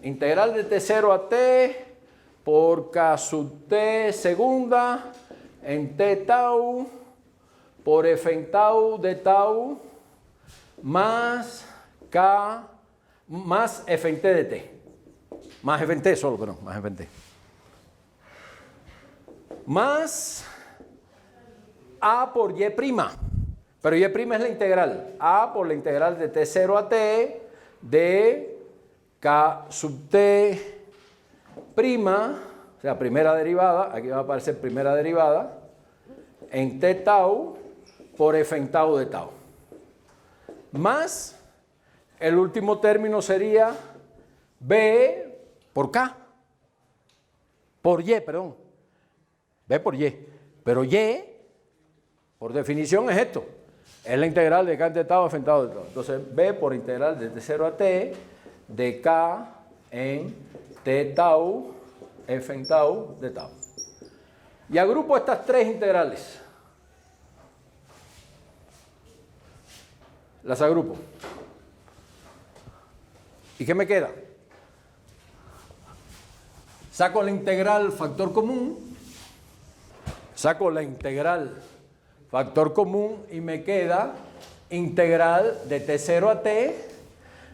integral de T0 a T por K sub T segunda en T tau por F en tau de tau más K más f en t de t. Más f en t solo, perdón, más f en t. Más a por y'. Pero y' es la integral. A por la integral de t0 a t de k sub t prima, o sea, primera derivada, aquí va a aparecer primera derivada, en t tau por f en tau de tau. Más el último término sería b por k. Por y, perdón. B por y. Pero y, por definición, es esto. Es la integral de k en t tau, f en tau de tau. Entonces, b por integral de t0 a t de k en t tau, f en tau de tau. Y agrupo estas tres integrales. Las agrupo. ¿Y qué me queda? Saco la integral factor común. Saco la integral factor común y me queda integral de t0 a t.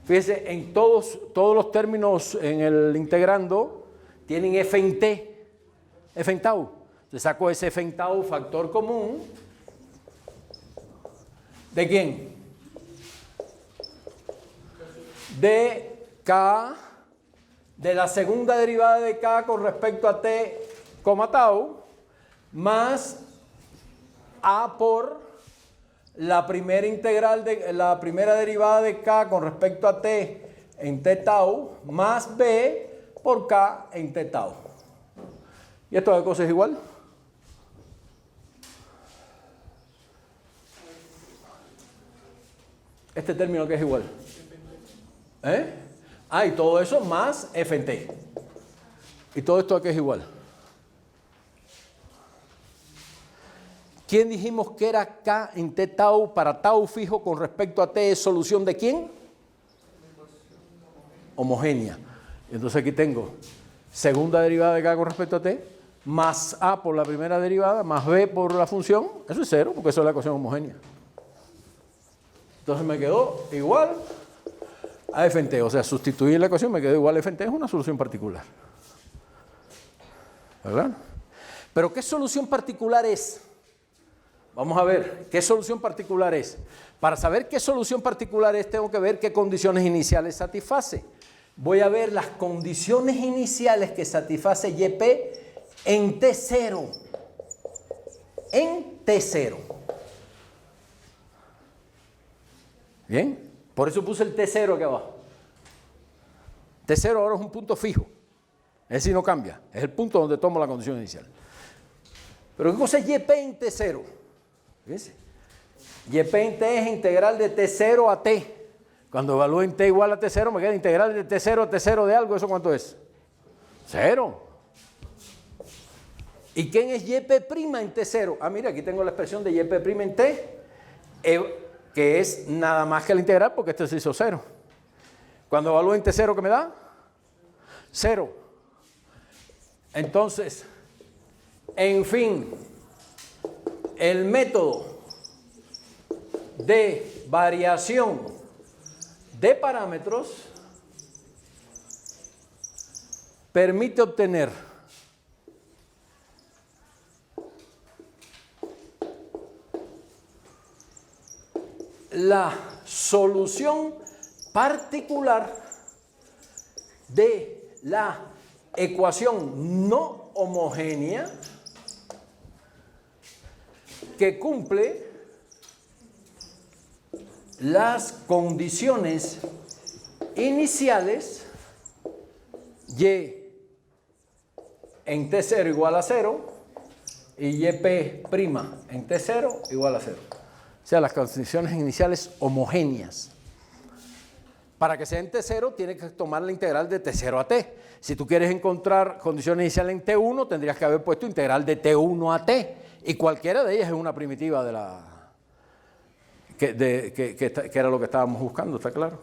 Fíjense, en todos los términos en el integrando tienen f en t, f en tau. Entonces saco ese f en tau factor común. ¿De quién? De k, de la segunda derivada de k con respecto a t, tau, más a por la primera integral de la primera derivada de k con respecto a t en t tau, más b por k en t tau. ¿Y esto de cosas es igual? Este término que es igual. Y todo eso más f en t. Y todo esto aquí es igual. ¿Quién dijimos que era k en t tau para tau fijo con respecto a t es solución de quién? Homogénea. Entonces aquí tengo segunda derivada de k con respecto a t, más a por la primera derivada, más b por la función. Eso es cero, porque eso es la ecuación homogénea. Entonces me quedó igual a f en t. O sea, sustituir la ecuación me quedó igual a f en t. Es una solución particular. ¿Verdad? Pero ¿qué solución particular es? Vamos a ver, ¿qué solución particular es? Para saber qué solución particular es, tengo que ver qué condiciones iniciales satisface. Voy a ver las condiciones iniciales que satisface YP en T0. En T0. ¿Bien? Por eso puse el T0 aquí abajo. T0 ahora es un punto fijo. Es decir, no cambia. Es el punto donde tomo la condición inicial. Pero ¿qué cosa es YP en T0? Fíjense. YP en T es integral de T0 a T. Cuando evalúo en T igual a T0, me queda integral de T0 a T0 de algo. ¿Eso cuánto es? 0. ¿Y quién es YP' en T0? Ah, mira, aquí tengo la expresión de YP' en T, que es nada más que la integral porque esto se hizo 0. Cuando evalúo en T0, ¿qué me da? 0. Entonces, en fin, el método de variación de parámetros permite obtener la solución particular de la ecuación no homogénea que cumple las condiciones iniciales y en T0 igual a 0 y YP' en T0 igual a 0. O sea, las condiciones iniciales homogéneas. Para que sea en T0, tienes que tomar la integral de T0 a T. Si tú quieres encontrar condiciones iniciales en T1, tendrías que haber puesto integral de T1 a T. Y cualquiera de ellas es una primitiva de la que era lo que estábamos buscando, ¿está claro?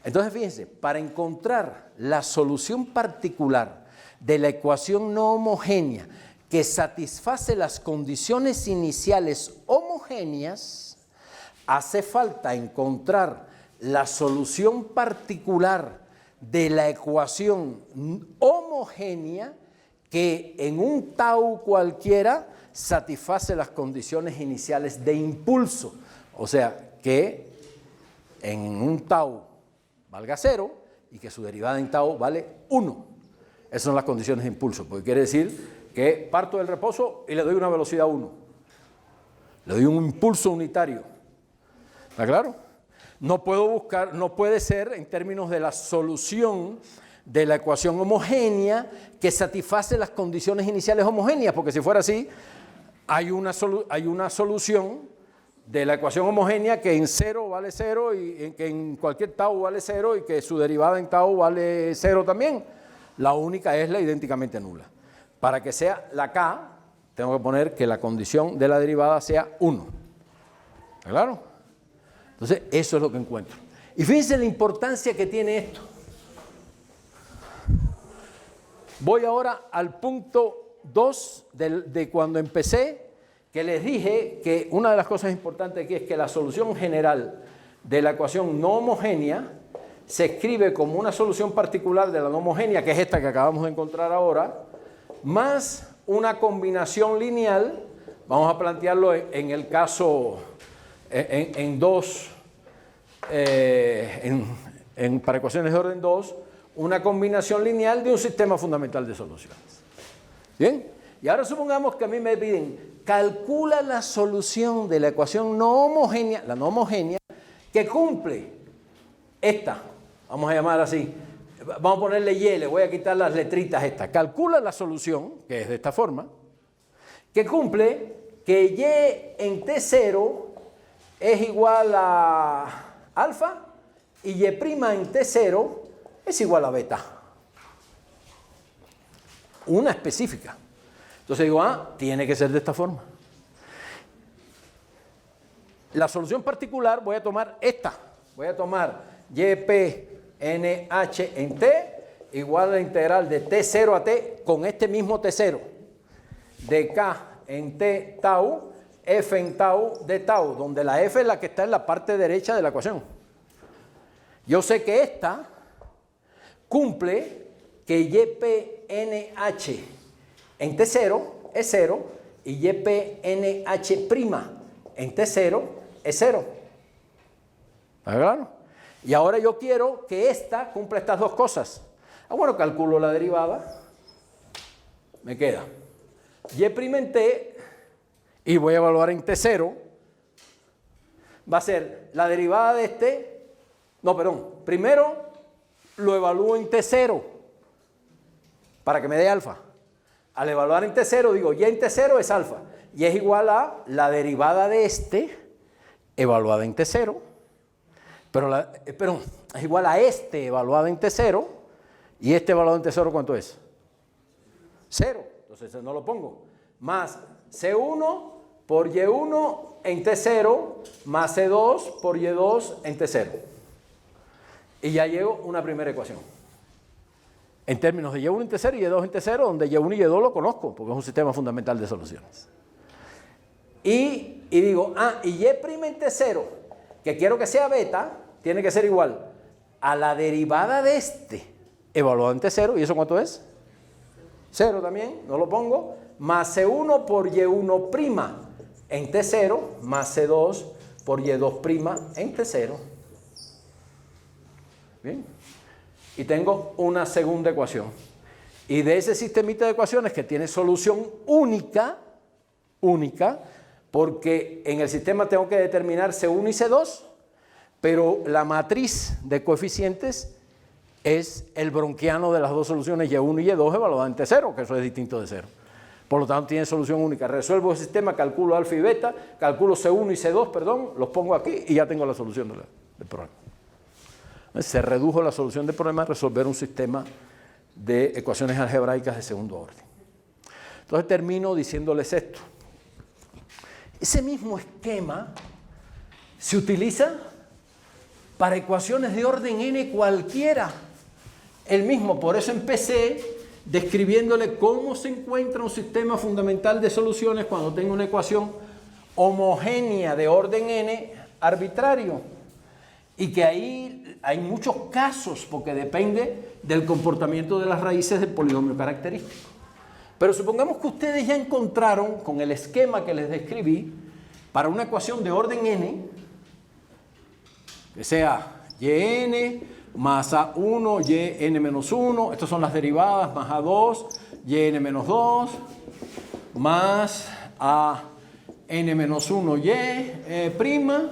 Entonces, fíjense, para encontrar la solución particular de la ecuación no homogénea que satisface las condiciones iniciales homogéneas, hace falta encontrar la solución particular de la ecuación homogénea que en un tau cualquiera satisface las condiciones iniciales de impulso. O sea, que en un tau valga 0 y que su derivada en tau vale 1. Esas son las condiciones de impulso, porque quiere decir que parto del reposo y le doy una velocidad 1. Le doy un impulso unitario. ¿Está claro? No puedo buscar, no puede ser en términos de la solución de la ecuación homogénea que satisface las condiciones iniciales homogéneas, porque si fuera así, hay una solución de la ecuación homogénea que en 0 vale 0 y que en cualquier tau vale 0 y que su derivada en tau vale 0 también. La única es la idénticamente nula. Para que sea la K, tengo que poner que la condición de la derivada sea 1. ¿Está claro? Entonces, eso es lo que encuentro. Y fíjense la importancia que tiene esto. Voy ahora al punto 2 de cuando empecé, que les dije que una de las cosas importantes aquí es que la solución general de la ecuación no homogénea se escribe como una solución particular de la no homogénea, que es esta que acabamos de encontrar ahora, más una combinación lineal. Vamos a plantearlo en el caso, para ecuaciones de orden 2, una combinación lineal de un sistema fundamental de soluciones. ¿Bien? Y ahora supongamos que a mí me piden, calcula la solución de la ecuación no homogénea, la no homogénea, que cumple esta, vamos a llamar así, vamos a ponerle Y, le voy a quitar las letritas estas. Calcula la solución, que es de esta forma, que cumple que Y en T0 es igual a alfa y Y' en T0 es igual a beta. Una específica. Entonces digo, tiene que ser de esta forma. La solución particular voy a tomar esta. Voy a tomar YPNH en T igual a la integral de T0 a T con este mismo T0 de K en T tau, F en tau de tau, donde la F es la que está en la parte derecha de la ecuación. Yo sé que esta cumple que YPNH en T0 es 0 y YPNH' en T0 es 0. ¿Está claro? Y ahora yo quiero que esta cumpla estas dos cosas. Bueno, calculo la derivada. Me queda Y' en T y voy a evaluar en T0. Va a ser la derivada de este. No, perdón. Primero lo evalúo en T0 para que me dé alfa. Al evaluar en T0 digo, Y en T0 es alfa. Y es igual a la derivada de este evaluada en T0. Pero es igual a este evaluada en T0. Y este evaluado en T0, ¿cuánto es? 0. Entonces no lo pongo. Más C1 por Y1 en T0 más C2 por Y2 en T0. Y ya llego a una primera ecuación. En términos de Y1 en T0 y Y2 en T0, donde Y1 y Y2 lo conozco, porque es un sistema fundamental de soluciones. Y digo, y Y' en T0, que quiero que sea beta, tiene que ser igual a la derivada de este, evaluado en T0, ¿y eso cuánto es? 0 también, no lo pongo, más C1 por Y1' en T0, más C2 por Y2' en T0. Bien. Y tengo una segunda ecuación. Y de ese sistemita de ecuaciones que tiene solución única, porque en el sistema tengo que determinar C1 y C2, pero la matriz de coeficientes es el bronquiano de las dos soluciones Y1 y Y2 evaluada en T0, que eso es distinto de 0. Por lo tanto, tiene solución única. Resuelvo el sistema, calculo alfa y beta, calculo C1 y C2, perdón, los pongo aquí y ya tengo la solución del problema. Se redujo la solución del problema a resolver un sistema de ecuaciones algebraicas de segundo orden. Entonces termino diciéndoles esto. Ese mismo esquema se utiliza para ecuaciones de orden n cualquiera. El mismo, por eso empecé describiéndole cómo se encuentra un sistema fundamental de soluciones cuando tengo una ecuación homogénea de orden n arbitrario. y que ahí hay muchos casos porque depende del comportamiento de las raíces del polinomio característico. Pero supongamos que ustedes ya encontraron con el esquema que les describí para una ecuación de orden n, que sea yn más a1, yn menos 1, estas son las derivadas, más a2, yn menos 2, más a n menos 1 prima,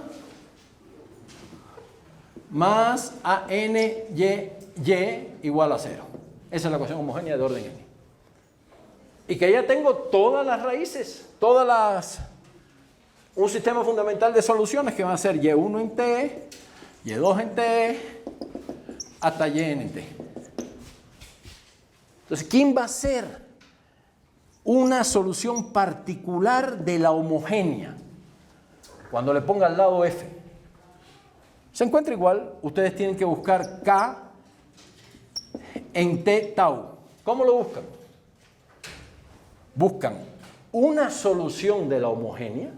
más a n y igual a 0. Esa es la ecuación homogénea de orden n. Y que ya tengo todas las raíces, un sistema fundamental de soluciones que van a ser y1 en t, y2 en t, hasta yn en t. Entonces, ¿quién va a ser una solución particular de la homogénea? Cuando le ponga al lado f. Se encuentra igual, ustedes tienen que buscar k en t tau. ¿Cómo lo buscan? Buscan una solución de la homogénea,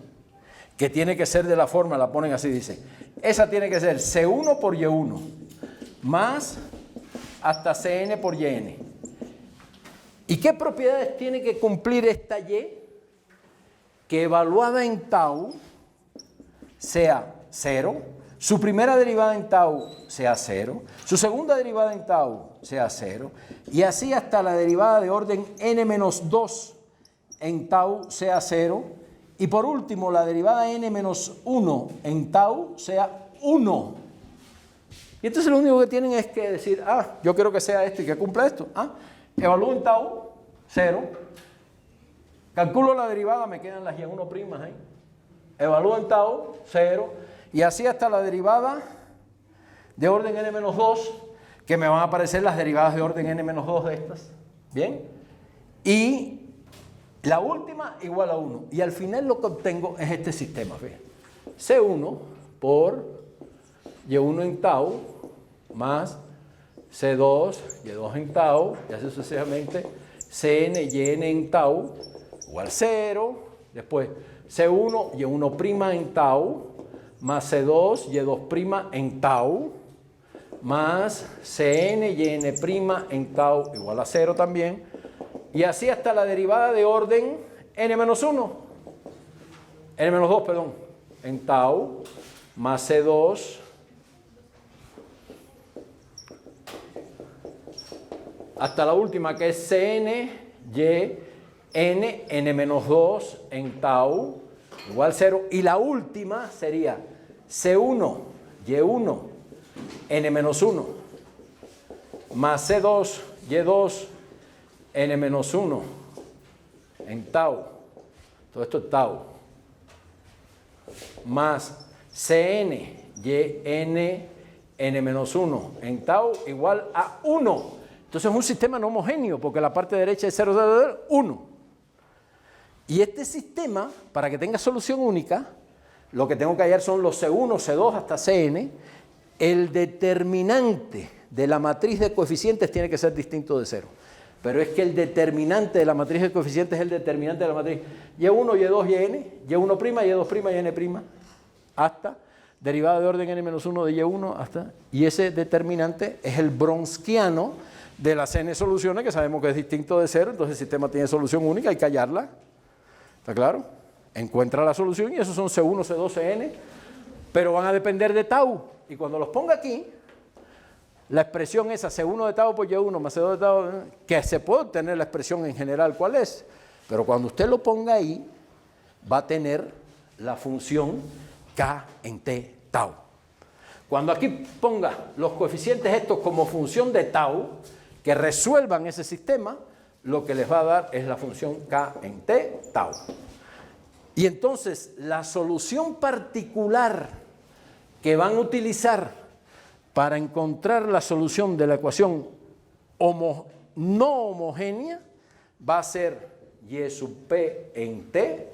que tiene que ser de la forma, la ponen así, dicen, esa tiene que ser C1 por Y1, más hasta Cn por Yn. ¿Y qué propiedades tiene que cumplir esta Y? Que evaluada en tau sea 0, su primera derivada en tau sea 0, su segunda derivada en tau sea 0, y así hasta la derivada de orden n-2 en tau sea 0, y por último la derivada n-1 en tau sea 1. Y entonces lo único que tienen es que decir, yo quiero que sea esto y que cumpla esto. Evalúo en tau 0, calculo la derivada, me quedan las y1' primas ahí. Evalúo en tau 0, y así hasta la derivada de orden n-2, que me van a aparecer las derivadas de orden n-2 de estas. ¿Bien? Y la última igual a 1. Y al final lo que obtengo es este sistema. Fíjense. C1 por Y1 en tau más C2, Y2 en tau, y así sucesivamente, Cn, Yn en tau igual 0. Después C1, Y1' en tau más C2, Y2' en tau más Cn, Yn' en tau igual a 0 también. Y así hasta la derivada de orden n-2, perdón, en tau más C2 hasta la última que es Cn, Y, n-2 en tau igual 0. Y la última sería C1, Y1, n-1 más C2, Y2, n-1 en tau, todo esto es tau, más Cn, Yn, n-1 en tau igual a 1. Entonces es un sistema no homogéneo, porque la parte derecha es 0, 0, 0, 1. Y este sistema, para que tenga solución única, lo que tengo que hallar son los C1, C2 hasta Cn. El determinante de la matriz de coeficientes tiene que ser distinto de 0. Pero es que el determinante de la matriz de coeficientes es el determinante de la matriz Y1, Y2, Yn, Y1', Y2', Yn', hasta derivada de orden n-1 de Y1 hasta... Y ese determinante es el bronskiano de las n soluciones, que sabemos que es distinto de 0, entonces el sistema tiene solución única, hay que hallarla. ¿Está claro? Encuentra la solución y esos son C1, C2, Cn, pero van a depender de tau. Y cuando los ponga aquí, la expresión esa, C1 de tau por Y1 más C2 de tau, que se puede obtener la expresión en general, ¿cuál es? Pero cuando usted lo ponga ahí, va a tener la función K en T tau. Cuando aquí ponga los coeficientes estos como función de tau, que resuelvan ese sistema, lo que les va a dar es la función K en T tau. Y entonces, la solución particular que van a utilizar para encontrar la solución de la ecuación no homogénea va a ser y sub p en t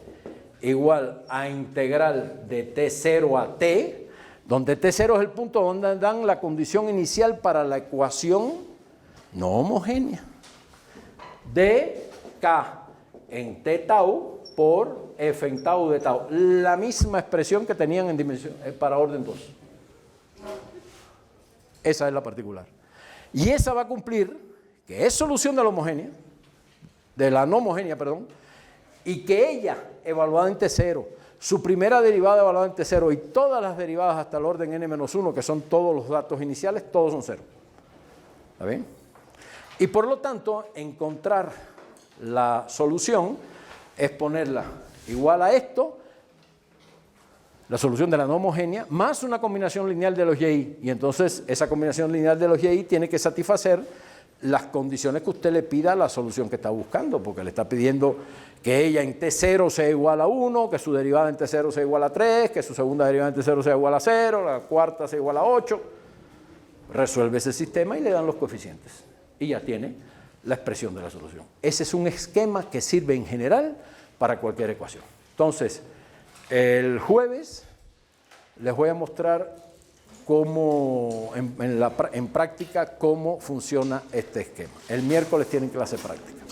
igual a integral de t0 a t, donde t0 es el punto donde dan la condición inicial para la ecuación no homogénea, de k en t tau por f en tau de tau, la misma expresión que tenían en dimensión para orden 2. Esa es la particular. Y esa va a cumplir que es solución de la homogénea, de la no homogénea, perdón, y que ella, evaluada en T0, su primera derivada evaluada en T0 y todas las derivadas hasta el orden n-1, que son todos los datos iniciales, todos son cero. ¿Está bien? Y por lo tanto, encontrar la solución es ponerla igual a esto, la solución de la no homogénea, más una combinación lineal de los y. Y entonces esa combinación lineal de los y tiene que satisfacer las condiciones que usted le pida a la solución que está buscando, porque le está pidiendo que ella en T0 sea igual a 1, que su derivada en T0 sea igual a 3, que su segunda derivada en T0 sea igual a 0, la cuarta sea igual a 8. Resuelve ese sistema y le dan los coeficientes. Y ya tiene la expresión de la solución. Ese es un esquema que sirve en general para cualquier ecuación. Entonces, el jueves les voy a mostrar cómo, en práctica, cómo funciona este esquema. El miércoles tienen clase práctica.